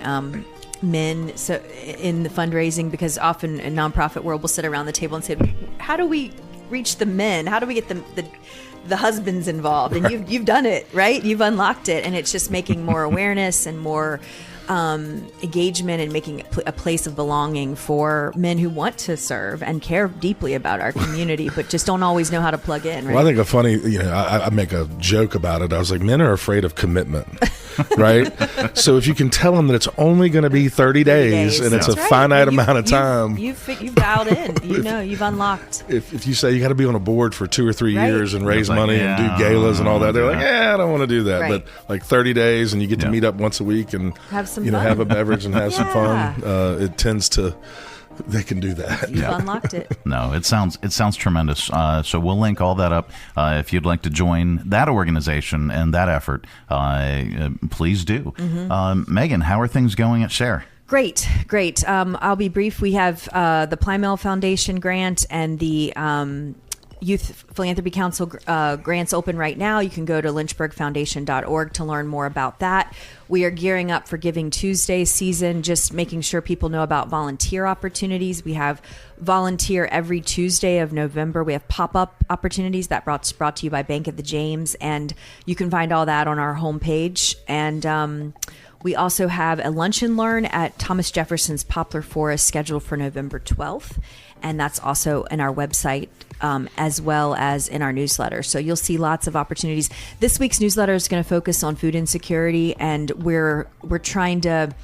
men in the fundraising, because often in nonprofit world we'll sit around the table and say, how do we reach the men? How do we get the husbands involved? And you've done it, right? You've unlocked it, and it's just making more awareness and more engagement and making a place of belonging for men who want to serve and care deeply about our community, but just don't always know how to plug in. Right? Well, I think a funny, I make a joke about it. I was like, men are afraid of commitment, right? So if you can tell them that it's only going to be 30 days and it's a finite amount of time. You've dialed in, you've unlocked. If you say you got to be on a board for 2 or 3 years and raise money and do galas and all that, they're like, I don't want to do that. Right. But like 30 days and you get to meet up once a week and have some have a beverage and have some fun. It tends to, they can do that. You've unlocked it. No, it sounds tremendous. So we'll link all that up. If you'd like to join that organization and that effort, please do. Mm-hmm. Megan, how are things going at SHARE? Great. I'll be brief. We have the Plymel Foundation grant and the Youth Philanthropy Council grants open right now. You can go to lynchburgfoundation.org to learn more about that. We are gearing up for Giving Tuesday season, just making sure people know about volunteer opportunities. We have volunteer every Tuesday of November. We have pop-up opportunities that brought to you by Bank of the James, and you can find all that on our homepage. And we also have a lunch and learn at Thomas Jefferson's Poplar Forest scheduled for November 12th. And that's also in our website, as well as in our newsletter. So you'll see lots of opportunities. This week's newsletter is going to focus on food insecurity, and we're trying to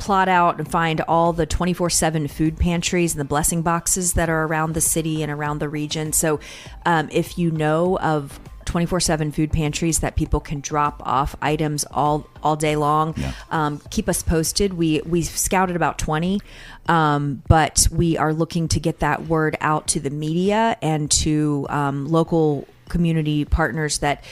plot out and find all the 24/7 food pantries and the blessing boxes that are around the city and around the region. So if you know of 24/7 food pantries that people can drop off items all day long, keep us posted. We've scouted about 20, but we are looking to get that word out to the media and to local community partners that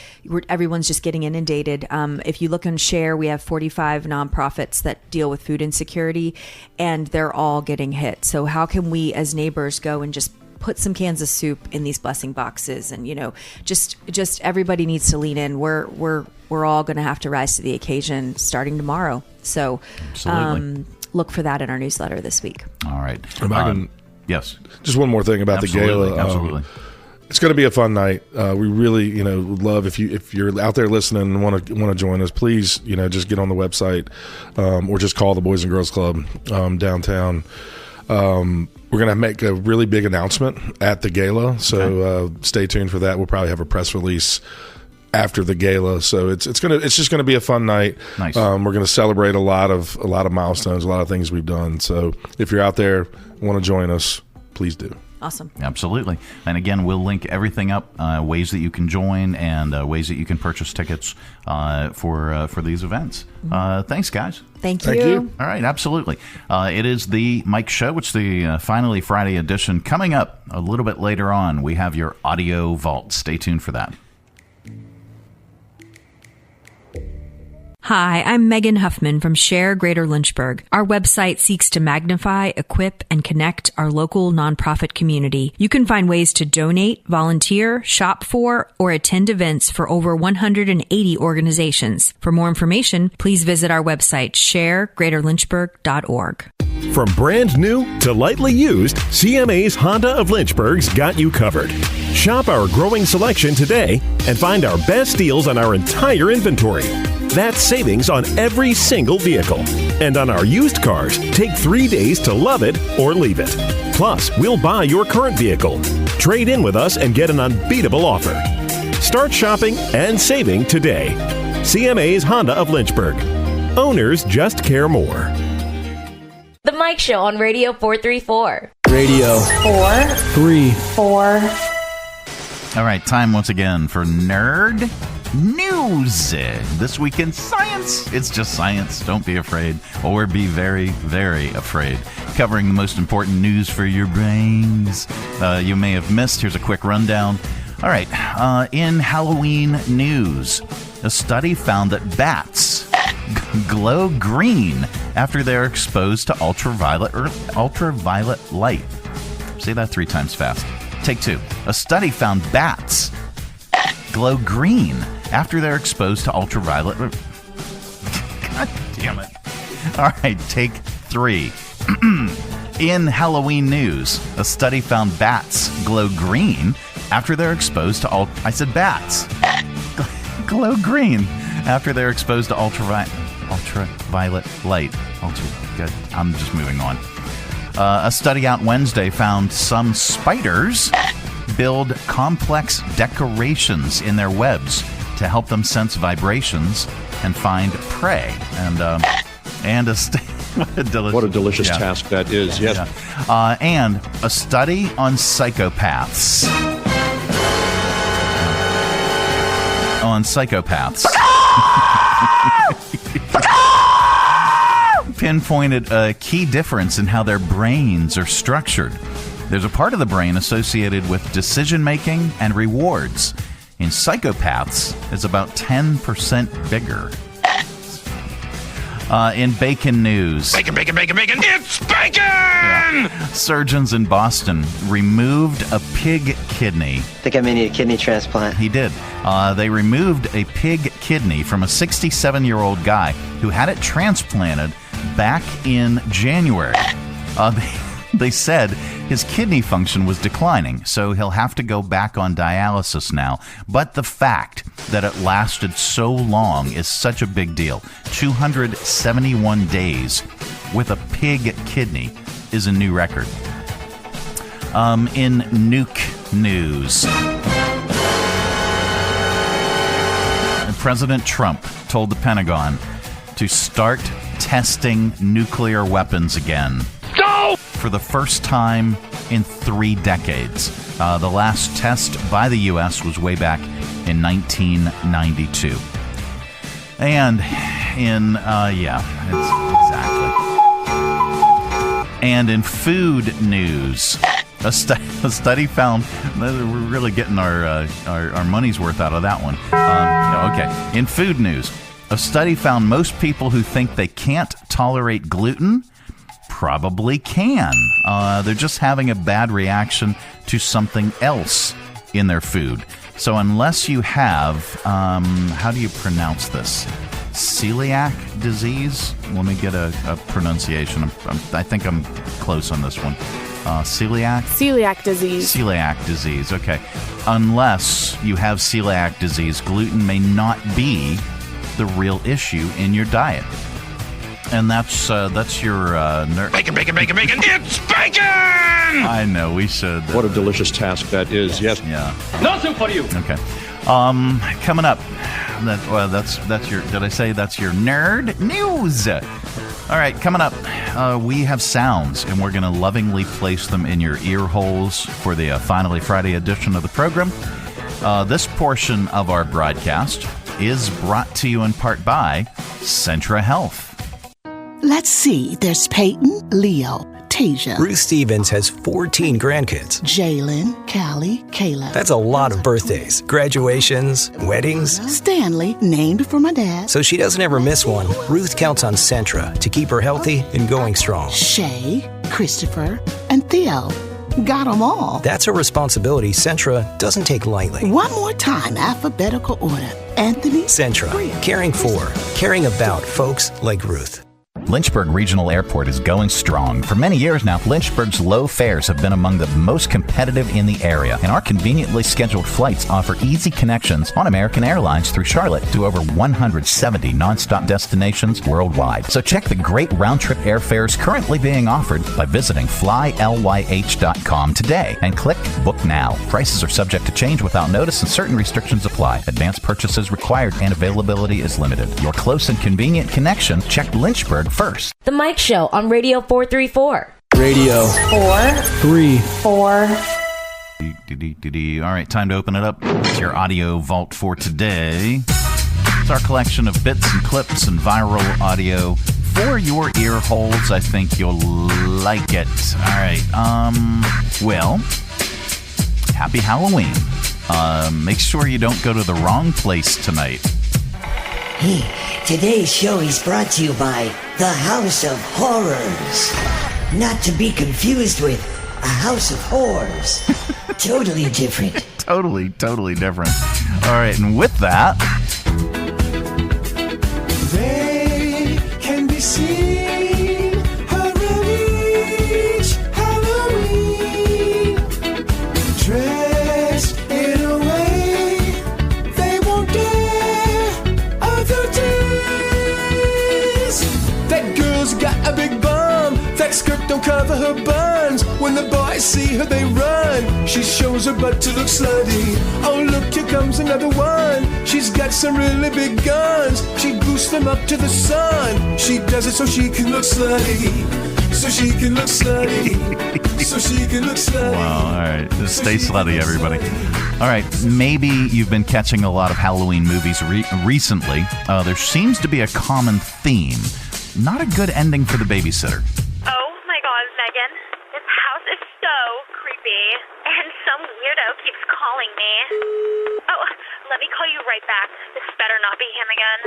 everyone's just getting inundated. If you look on SHARE, we have 45 nonprofits that deal with food insecurity, and they're all getting hit. So how can we as neighbors go and just put some cans of soup in these blessing boxes? And, just everybody needs to lean in. We're all going to have to rise to the occasion starting tomorrow. So look for that in our newsletter this week. All right. Yes. Just one more thing about the gala. Absolutely. It's going to be a fun night. We really, would love if you're out there listening and want to join us. Please, just get on the website or just call the Boys and Girls Club downtown. We're going to make a really big announcement at the gala, so stay tuned for that. We'll probably have a press release after the gala. So it's just going to be a fun night. Nice. We're going to celebrate a lot of milestones, a lot of things we've done. So if you're out there, want to join us, please do. Awesome. Absolutely. And again, we'll link everything up, ways that you can join and ways that you can purchase tickets for these events. Thanks, guys. Thank you. All right, absolutely. It is the Mike Show. It's the Finally Friday edition. Coming up a little bit later on, we have your Audio Vault. Stay tuned for that. Hi, I'm Megan Huffman from SHARE Greater Lynchburg. Our website seeks to magnify, equip, and connect our local nonprofit community. You can find ways to donate, volunteer, shop for, or attend events for over 180 organizations. For more information, please visit our website, sharegreaterlynchburg.org. From brand new to lightly used, CMA's Honda of Lynchburg's got you covered. Shop our growing selection today and find our best deals on our entire inventory. That's savings on every single vehicle. And on our used cars, take 3 days to love it or leave it. Plus, we'll buy your current vehicle. Trade in with us and get an unbeatable offer. Start shopping and saving today. CMA's Honda of Lynchburg. Owners just care more. The Mike Show on Radio 434. Radio 434. All right, time once again for Nerd News. This week in science. It's just science. Don't be afraid, or be very, very afraid. Covering the most important news for your brains you may have missed. Here's a quick rundown. All right, in Halloween news, a study found that bats glow green after they're exposed to ultraviolet light. Say that 3 times fast. Take 2. A study found bats glow green after they're exposed to ultraviolet. God damn it. All right, take 3. In Halloween news, a study found bats glow green after they're exposed to I said bats glow green after they're exposed to ultraviolet light. Good. I'm just moving on. A study out Wednesday found some spiders build complex decorations in their webs to help them sense vibrations and find prey. And a what a delicious task that is. Yes. Yeah. And a study on psychopaths. Pinpointed a key difference in how their brains are structured. There's a part of the brain associated with decision-making and rewards. In psychopaths, it's about 10% bigger. In bacon news. Bacon! It's bacon! Yeah. Surgeons in Boston removed a pig kidney. I think I may need a kidney transplant. He did. They removed a pig kidney from a 67-year-old guy who had it transplanted back in January. They said his kidney function was declining, so he'll have to go back on dialysis now. But the fact that it lasted so long is such a big deal. 271 days with a pig kidney is a new record. In nuke news, President Trump told the Pentagon to start testing nuclear weapons again. No! For the first time in 3 decades. The last test by the U.S. was way back in 1992. And And in food news, a study found we're really getting our money's worth out of that one. Okay. In food news, a study found most people who think they can't tolerate gluten probably can. They're just having a bad reaction to something else in their food. So unless you have, how do you pronounce this? Celiac disease? Let me get a pronunciation. I think I'm close on this one. Celiac? Celiac disease. Celiac disease, okay. Unless you have celiac disease, gluten may not be the real issue in your diet. And that's your nerd. Bacon, bacon, bacon, bacon. It's bacon! I know, we should. What a delicious task that is, yes. Yeah. No soup for you! Okay. Coming up, that's your, did I say that's your nerd news? All right, coming up, we have sounds, and we're going to lovingly place them in your ear holes for the Finally Friday edition of the program. This portion of our broadcast is brought to you in part by Centra Health. Let's see. There's Peyton, Leo, Tasia. Ruth Stevens has 14 grandkids. Jalen, Callie, Kayla. That's a lot of birthdays, graduations, weddings. Stanley, named for my dad. So she doesn't ever miss one. Ruth counts on Centra to keep her healthy and going strong. Shay, Christopher, and Theo. Got them all. That's a responsibility Centra doesn't take lightly. One more time, alphabetical order. Anthony. Centra, caring for, caring about folks like Ruth. Lynchburg Regional Airport is going strong. For many years now, Lynchburg's low fares have been among the most competitive in the area, and our conveniently scheduled flights offer easy connections on American Airlines through Charlotte to over 170 nonstop destinations worldwide. So check the great round-trip airfares currently being offered by visiting flylyh.com today and click Book Now. Prices are subject to change without notice and certain restrictions apply. Advanced purchases required and availability is limited. Your close and convenient connection, check Lynchburg first. The Mike Show on Radio 434. Radio 434. All right, time to open it up. It's your audio vault for today. It's our collection of bits and clips and viral audio for your ear holes. I think you'll like it. All right. Well, happy Halloween. Make sure you don't go to the wrong place tonight. Hey, today's show is brought to you by The House of Horrors. Not to be confused with A House of Whores. Totally different. Totally different. All right, and with that... They can be seen around each Halloween. Dressed in a way they won't dare other days. That girl's got a big bum. That skirt don't cover her buns. When the boys see her, they run. She shows her butt to look slutty. Oh, look, here comes another one. She's got some really big guns. She boosts them up to the sun. She does it so she can look slutty. So she can look slutty. So she can look slutty. Wow, all right. Just stay slutty, everybody. All right, maybe you've been catching a lot of Halloween movies recently. There seems to be a common theme. Not a good ending for the babysitter. Oh my god, Megan. This house is so creepy. And some weirdo keeps calling me. Oh, let me call you right back. This better not be him again.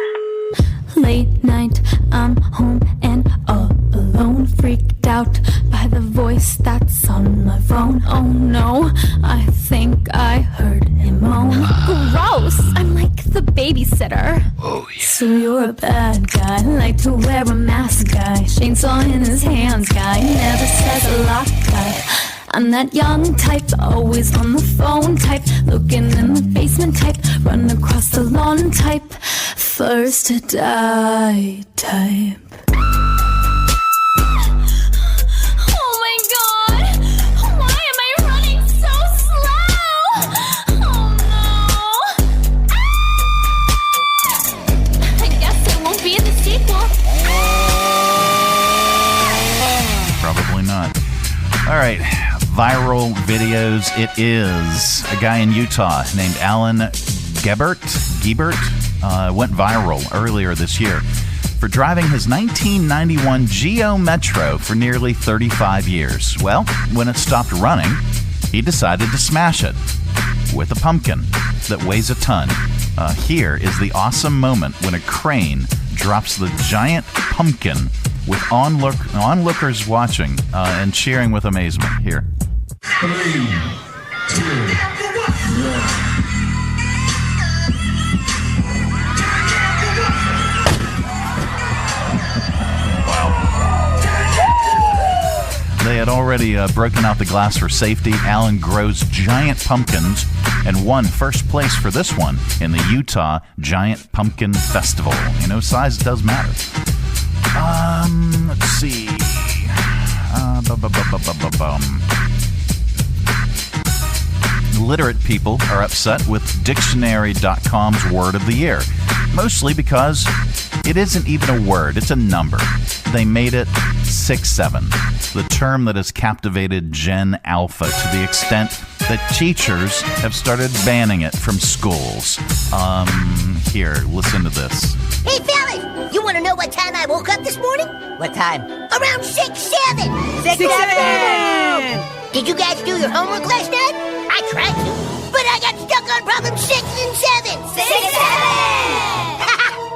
Late night, I'm home and all alone, freaked out by the voice that's on my phone. Oh no, I think I heard him moan. Gross! I'm like the babysitter. Oh yeah. So you're a bad guy, like to wear a mask guy, chainsaw in his hands guy, never says a lot guy. I'm that young type, always on the phone type, looking in the basement type, run across the lawn type, first to die type. Oh my god! Why am I running so slow? Oh no! I guess it won't be in the sequel. knows it is. A guy in Utah named Alan Gebert went viral earlier this year for driving his 1991 Geo Metro for nearly 35 years. Well, when it stopped running, he decided to smash it with a pumpkin that weighs a ton. Here is the awesome moment when a crane drops the giant pumpkin with onlookers watching and cheering with amazement. Here. 3, 2, 1. They had already broken out the glass for safety. Alan grows giant pumpkins and won first place for this one in the Utah Giant Pumpkin Festival. You know, size does matter. Let's see. Literate people are upset with Dictionary.com's word of the year, mostly because it isn't even a word, it's a number. They made it 6-7, the term that has captivated Gen Alpha to the extent that teachers have started banning it from schools. Here, listen to this. Hey, fellas, you want to know what time I woke up this morning? What time? Around 6-7. 6-7! Did you guys do your homework last night? I tried to, but I got stuck on problem 6 and 7. 6-7!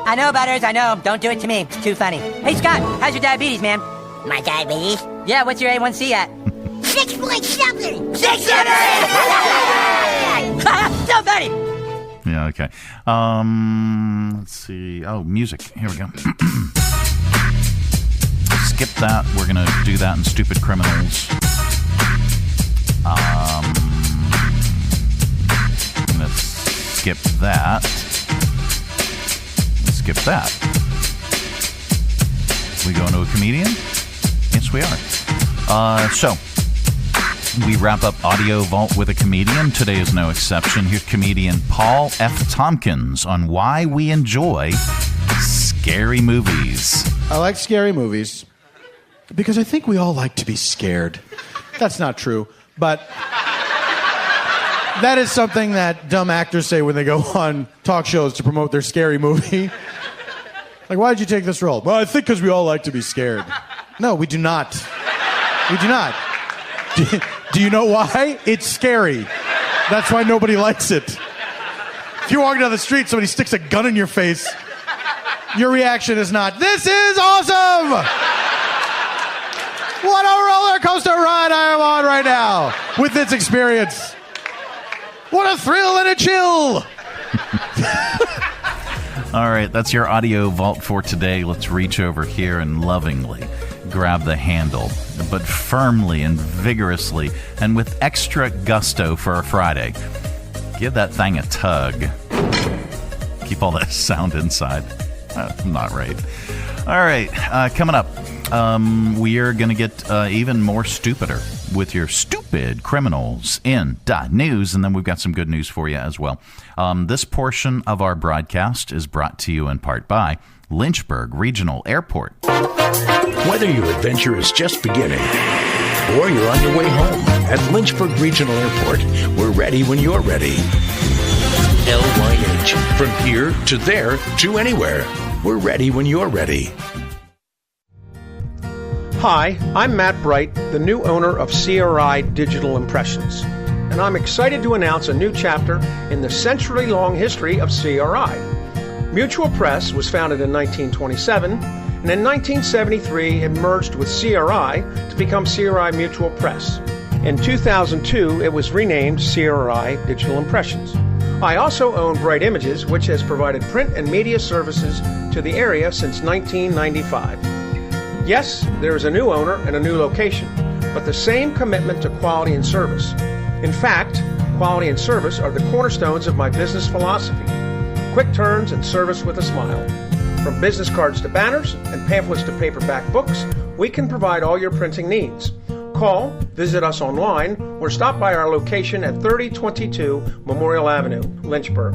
I know, Butters, I know. Don't do it to me. It's too funny. Hey, Scott, how's your diabetes, man? My diabetes? Yeah, what's your A1C at? 6 point something. 6-7! So funny! Yeah, okay. Let's see. Oh, music. Here we go. Skip that. We're going to do that in Stupid Criminalz. I'm going to skip that. Skip that. We going to a comedian? Yes, we are. So, we wrap up AudioVault with a comedian. Today is no exception. Here's comedian Paul F. Tompkins on why we enjoy scary movies. I like scary movies because I think we all like to be scared. That's not true, but that is something that dumb actors say when they go on talk shows to promote their scary movie. Like, why did you take this role? Well, I think because we all like to be scared. No, we do not. We do not. Do you know why? It's scary. That's why nobody likes it. If you're walking down the street, somebody sticks a gun in your face, your reaction is not, this is awesome! What a roller coaster ride I am on right now with this experience. What a thrill and a chill! All right, that's your AudioVault for today. Let's reach over here and lovingly grab the handle, but firmly and vigorously and with extra gusto for a Friday. Give that thing a tug. Keep all that sound inside. Not right. All right, coming up, we are going to get even more stupider with your stupid criminals in news, and then we've got some good news for you as well. This portion of our broadcast is brought to you in part by Lynchburg Regional Airport. Whether your adventure is just beginning or you're on your way home, at Lynchburg Regional Airport, we're ready when you're ready. LYH. From here to there to anywhere. We're ready when you're ready. Hi, I'm Matt Bright, the new owner of CRI Digital Impressions, and I'm excited to announce a new chapter in the century-long history of CRI. Mutual Press was founded in 1927, and in 1973 it merged with CRI to become CRI Mutual Press. In 2002, it was renamed CRI Digital Impressions. I also own Bright Images, which has provided print and media services to the area since 1995. Yes, there is a new owner and a new location, but the same commitment to quality and service. In fact, quality and service are the cornerstones of my business philosophy. Quick turns and service with a smile. From business cards to banners and pamphlets to paperback books, we can provide all your printing needs. Call, visit us online, or stop by our location at 3022 Memorial Avenue, Lynchburg.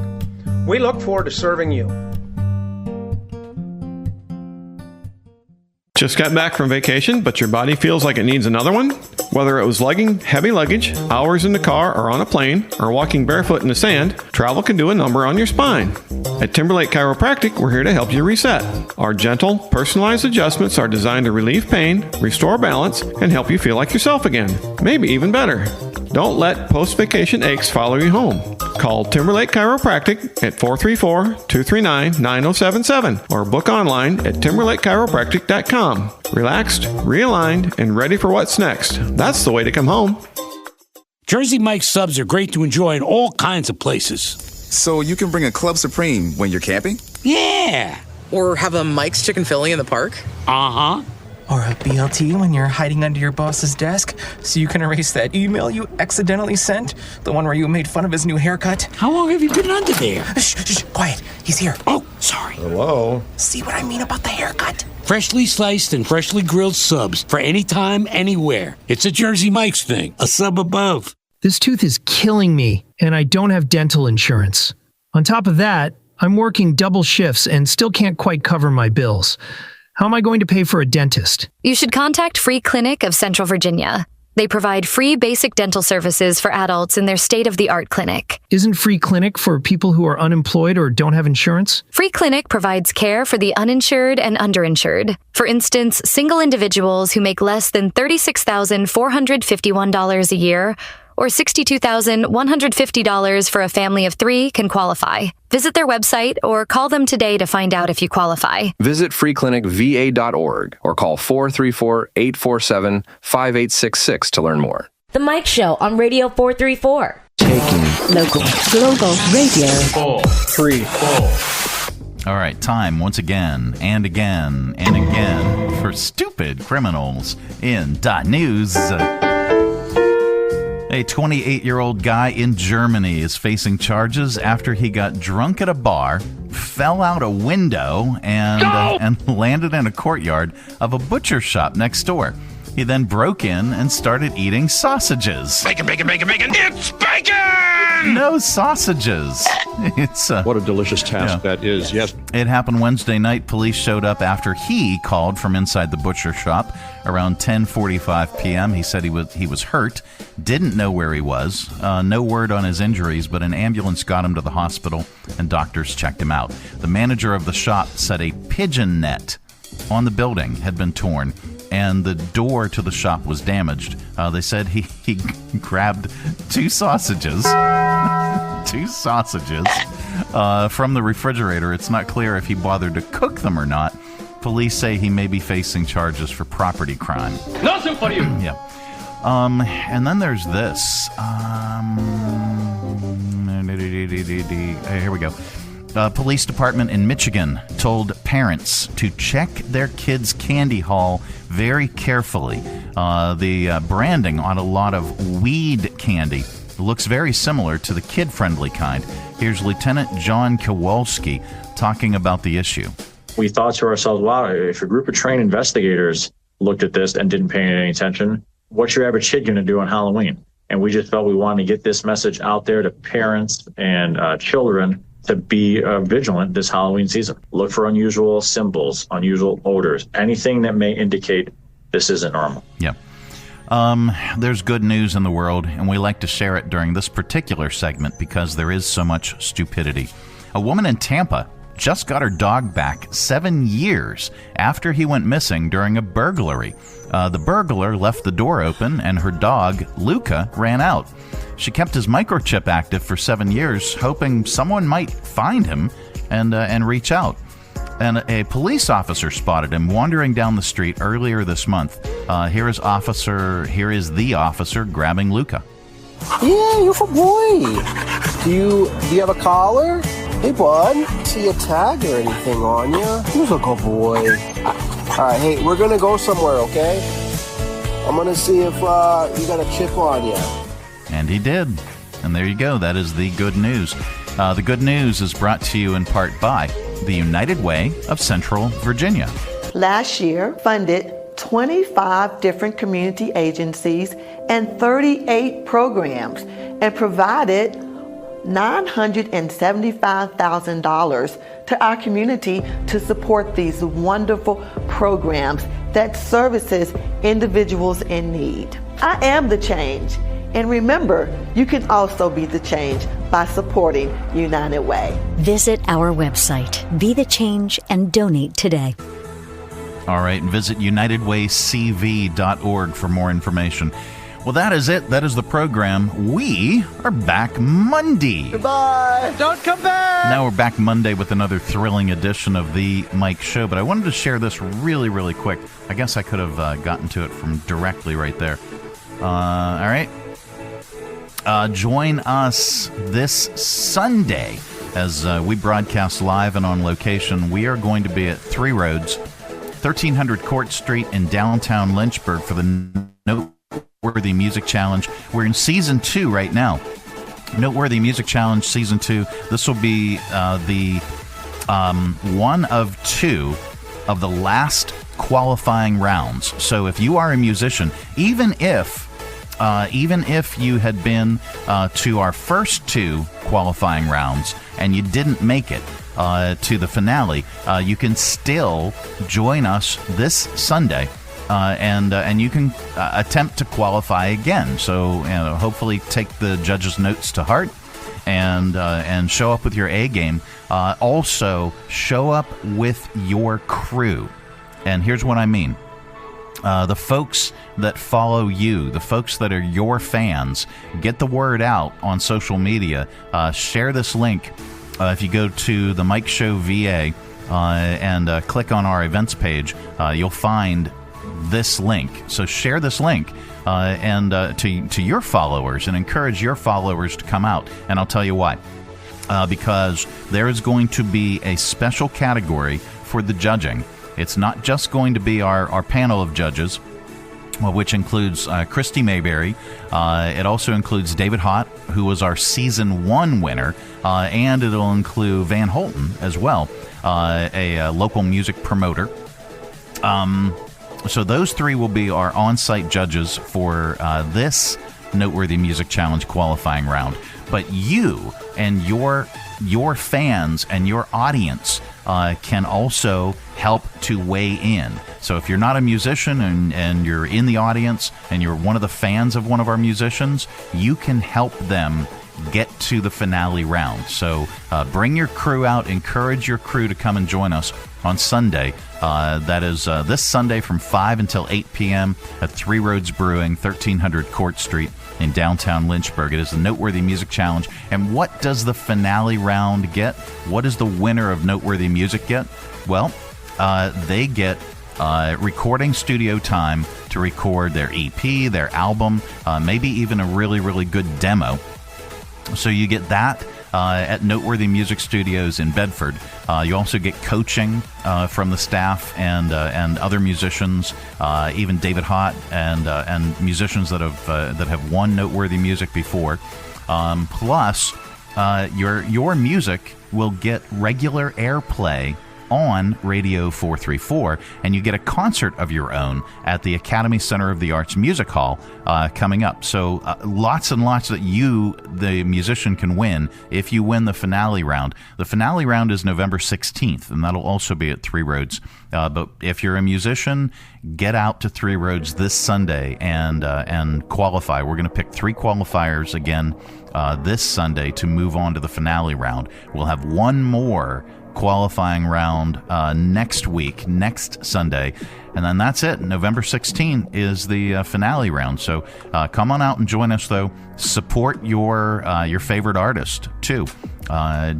We look forward to serving you. Just got back from vacation, but your body feels like it needs another one? Whether it was lugging heavy luggage, hours in the car or on a plane, or walking barefoot in the sand, travel can do a number on your spine. At Timberlake Chiropractic, we're here to help you reset. Our gentle, personalized adjustments are designed to relieve pain, restore balance, and help you feel like yourself again. Maybe even better. Don't let post-vacation aches follow you home. Call Timberlake Chiropractic at 434-239-9077 or book online at timberlakechiropractic.com. Relaxed, realigned, and ready for what's next. That's the way to come home. Jersey Mike's subs are great to enjoy in all kinds of places. So you can bring a Club Supreme when you're camping? Yeah! Or have a Mike's Chicken Philly in the park? Uh-huh. Or a BLT when you're hiding under your boss's desk so you can erase that email you accidentally sent? The one where you made fun of his new haircut? How long have you been under there? Shh, quiet. He's here. Oh, sorry. Hello? See what I mean about the haircut? Freshly sliced and freshly grilled subs for any time, anywhere. It's a Jersey Mike's thing. A sub above. This tooth is killing me, and I don't have dental insurance. On top of that, I'm working double shifts and still can't quite cover my bills. How am I going to pay for a dentist? You should contact Free Clinic of Central Virginia. They provide free basic dental services for adults in their state-of-the-art clinic. Isn't Free Clinic for people who are unemployed or don't have insurance? Free Clinic provides care for the uninsured and underinsured. For instance, single individuals who make less than $36,451 a year or $62,150 for a family of 3 can qualify. Visit their website or call them today to find out if you qualify. Visit freeclinicva.org or call 434-847-5866 to learn more. The Mike Show on Radio 434. Taking local, global radio. 4, 3, 4. All right, time once again and again and again for Stupid Criminals in .news. A 28-year-old guy in Germany is facing charges after he got drunk at a bar, fell out a window, and landed in a courtyard of a butcher shop next door. He then broke in and started eating sausages. Bacon, bacon, bacon, bacon. It's bacon! No sausages. It's what a delicious task that is. Yes. It happened Wednesday night. Police showed up after he called from inside the butcher shop around 10:45 p.m. He said he was hurt, didn't know where he was. No word on his injuries, but an ambulance got him to the hospital and doctors checked him out. The manager of the shop said a pigeon net on the building had been torn and the door to the shop was damaged. They said he grabbed 2 sausages from the refrigerator. It's not clear if he bothered to cook them or not. Police say he may be facing charges for property crime. Nothing for you! Yeah. And then there's this. Here we go. Police department in Michigan told parents to check their kids' candy haul very carefully. The branding on a lot of weed candy looks very similar to the kid-friendly kind. Here's Lieutenant John Kowalski talking about the issue. We thought to ourselves, wow, if a group of trained investigators looked at this and didn't pay any attention, what's your average kid going to do on Halloween? And we just felt we wanted to get this message out there to parents and children to be vigilant this Halloween season. Look for unusual symbols, unusual odors, anything that may indicate this isn't normal. Yeah. There's good news in the world, and we like to share it during this particular segment because there is so much stupidity. A woman in Tampa just got her dog back 7 years after he went missing during a burglary. The burglar left the door open, and her dog, Luca, ran out. She kept his microchip active for 7 years, hoping someone might find him and reach out. And a police officer spotted him wandering down the street earlier this month. Here is the officer grabbing Luca. Yeah, you're a boy. Do you have a collar? Hey, bud. See a tag or anything on you? You're a good boy. All right, hey, we're gonna go somewhere, okay? I'm gonna see if you got a chip on you. And he did. And there you go. That is the good news. The good news is brought to you in part by the United Way of Central Virginia. Last year, funded 25 different community agencies and 38 programs and provided $975,000 to our community to support these wonderful programs that services individuals in need. I am the change. And remember, you can also be the change by supporting United Way. Visit our website, Be the Change, and donate today. All right, visit unitedwaycv.org for more information. Well, that is it. That is the program. We are back Monday. Goodbye. Don't come back. Now we're back Monday with another thrilling edition of the Mike Show. But I wanted to share this really, really quick. I guess I could have gotten to it from directly right there. All right. Join us this Sunday as we broadcast live and on location. We are going to be at Three Roads, 1300 Court Street in downtown Lynchburg for the Noteworthy Music Challenge. We're in Season 2 right now. Noteworthy Music Challenge Season 2. This will be the one of two of the last qualifying rounds. So if you are a musician, even if you had been to our first two qualifying rounds and you didn't make it to the finale, you can still join us this Sunday, and you can attempt to qualify again. So hopefully take the judges' notes to heart and show up with your A game. Also, show up with your crew. And here's what I mean. The folks that follow you, the folks that are your fans, get the word out on social media. Share this link. If you go to the Mike Show VA and click on our events page, you'll find this link. So share this link and to your followers and encourage your followers to come out. And I'll tell you why. Because there is going to be a special category for the judging. It's not just going to be our panel of judges, which includes Christy Mayberry. It also includes David Hott, who was our Season 1 winner, and it'll include Van Holten as well, a local music promoter. So those three will be our on-site judges for this Noteworthy Music Challenge qualifying round. But you and your fans and your audience can also help to weigh in. So if you're not a musician and you're in the audience and you're one of the fans of one of our musicians, you can help them get to the finale round. So bring your crew out, encourage your crew to come and join us on Sunday. That is this Sunday from 5 until 8 p.m. at Three Roads Brewing, 1300 Court Street in downtown Lynchburg. It is the Noteworthy Music Challenge. And what does the finale round get? What does the winner of Noteworthy Music get? Well, they get recording studio time to record their EP, their album, maybe even a really, really good demo. So you get that at Noteworthy Music Studios in Bedford. You also get coaching from the staff and other musicians, even David Hott and musicians that have won Noteworthy Music before. Plus, your music will get regular airplay on Radio 434, and you get a concert of your own at the Academy Center of the Arts Music Hall coming up. So lots and lots that you, the musician, can win if you win the finale round. The finale round is November 16th, and that'll also be at Three Roads. But if you're a musician, get out to Three Roads this Sunday and qualify. We're going to pick 3 qualifiers again this Sunday to move on to the finale round. We'll have one more qualifying round next Sunday, and then that's it. November 16th is the finale round. So come on out and join us, though. Support your favorite artist too.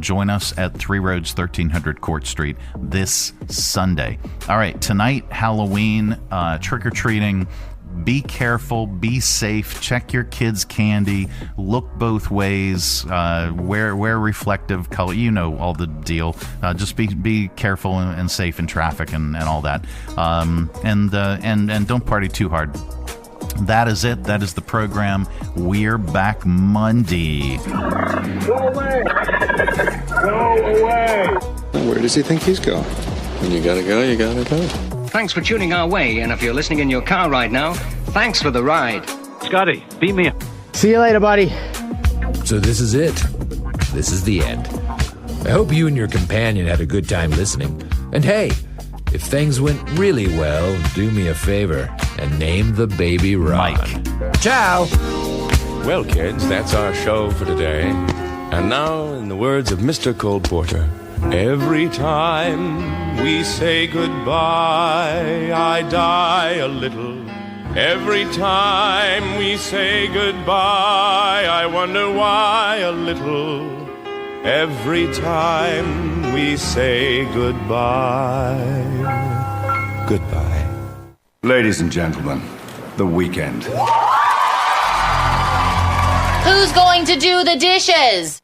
Join us at Three Roads, 1300 Court Street this Sunday. All right, tonight, Halloween, trick-or-treating. Be careful, be safe, check your kids' candy, look both ways, wear reflective color, you know all the deal. Just be careful and safe in traffic and all that. And don't party too hard. That is it. That is the program. We're back Monday. Go away! Go away! Where does he think he's going? When you gotta go, you gotta go. Thanks for tuning our way, and if you're listening in your car right now, thanks for the ride. Scotty, beat me up. See you later, buddy. So this is it. This is the end. I hope you and your companion had a good time listening. And hey, If things went really well, do me a favor and name the baby Ron. Mike. Ciao! Well, kids, that's our show for today. And now, in the words of Mr. Cole Porter, every time we say goodbye, I die a little. Every time we say goodbye, I wonder why a little. Every time we say goodbye, goodbye. Ladies and gentlemen, the weekend. Who's going to do the dishes?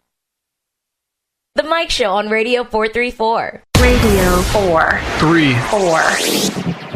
The Mike Show on Radio 434. Radio 434.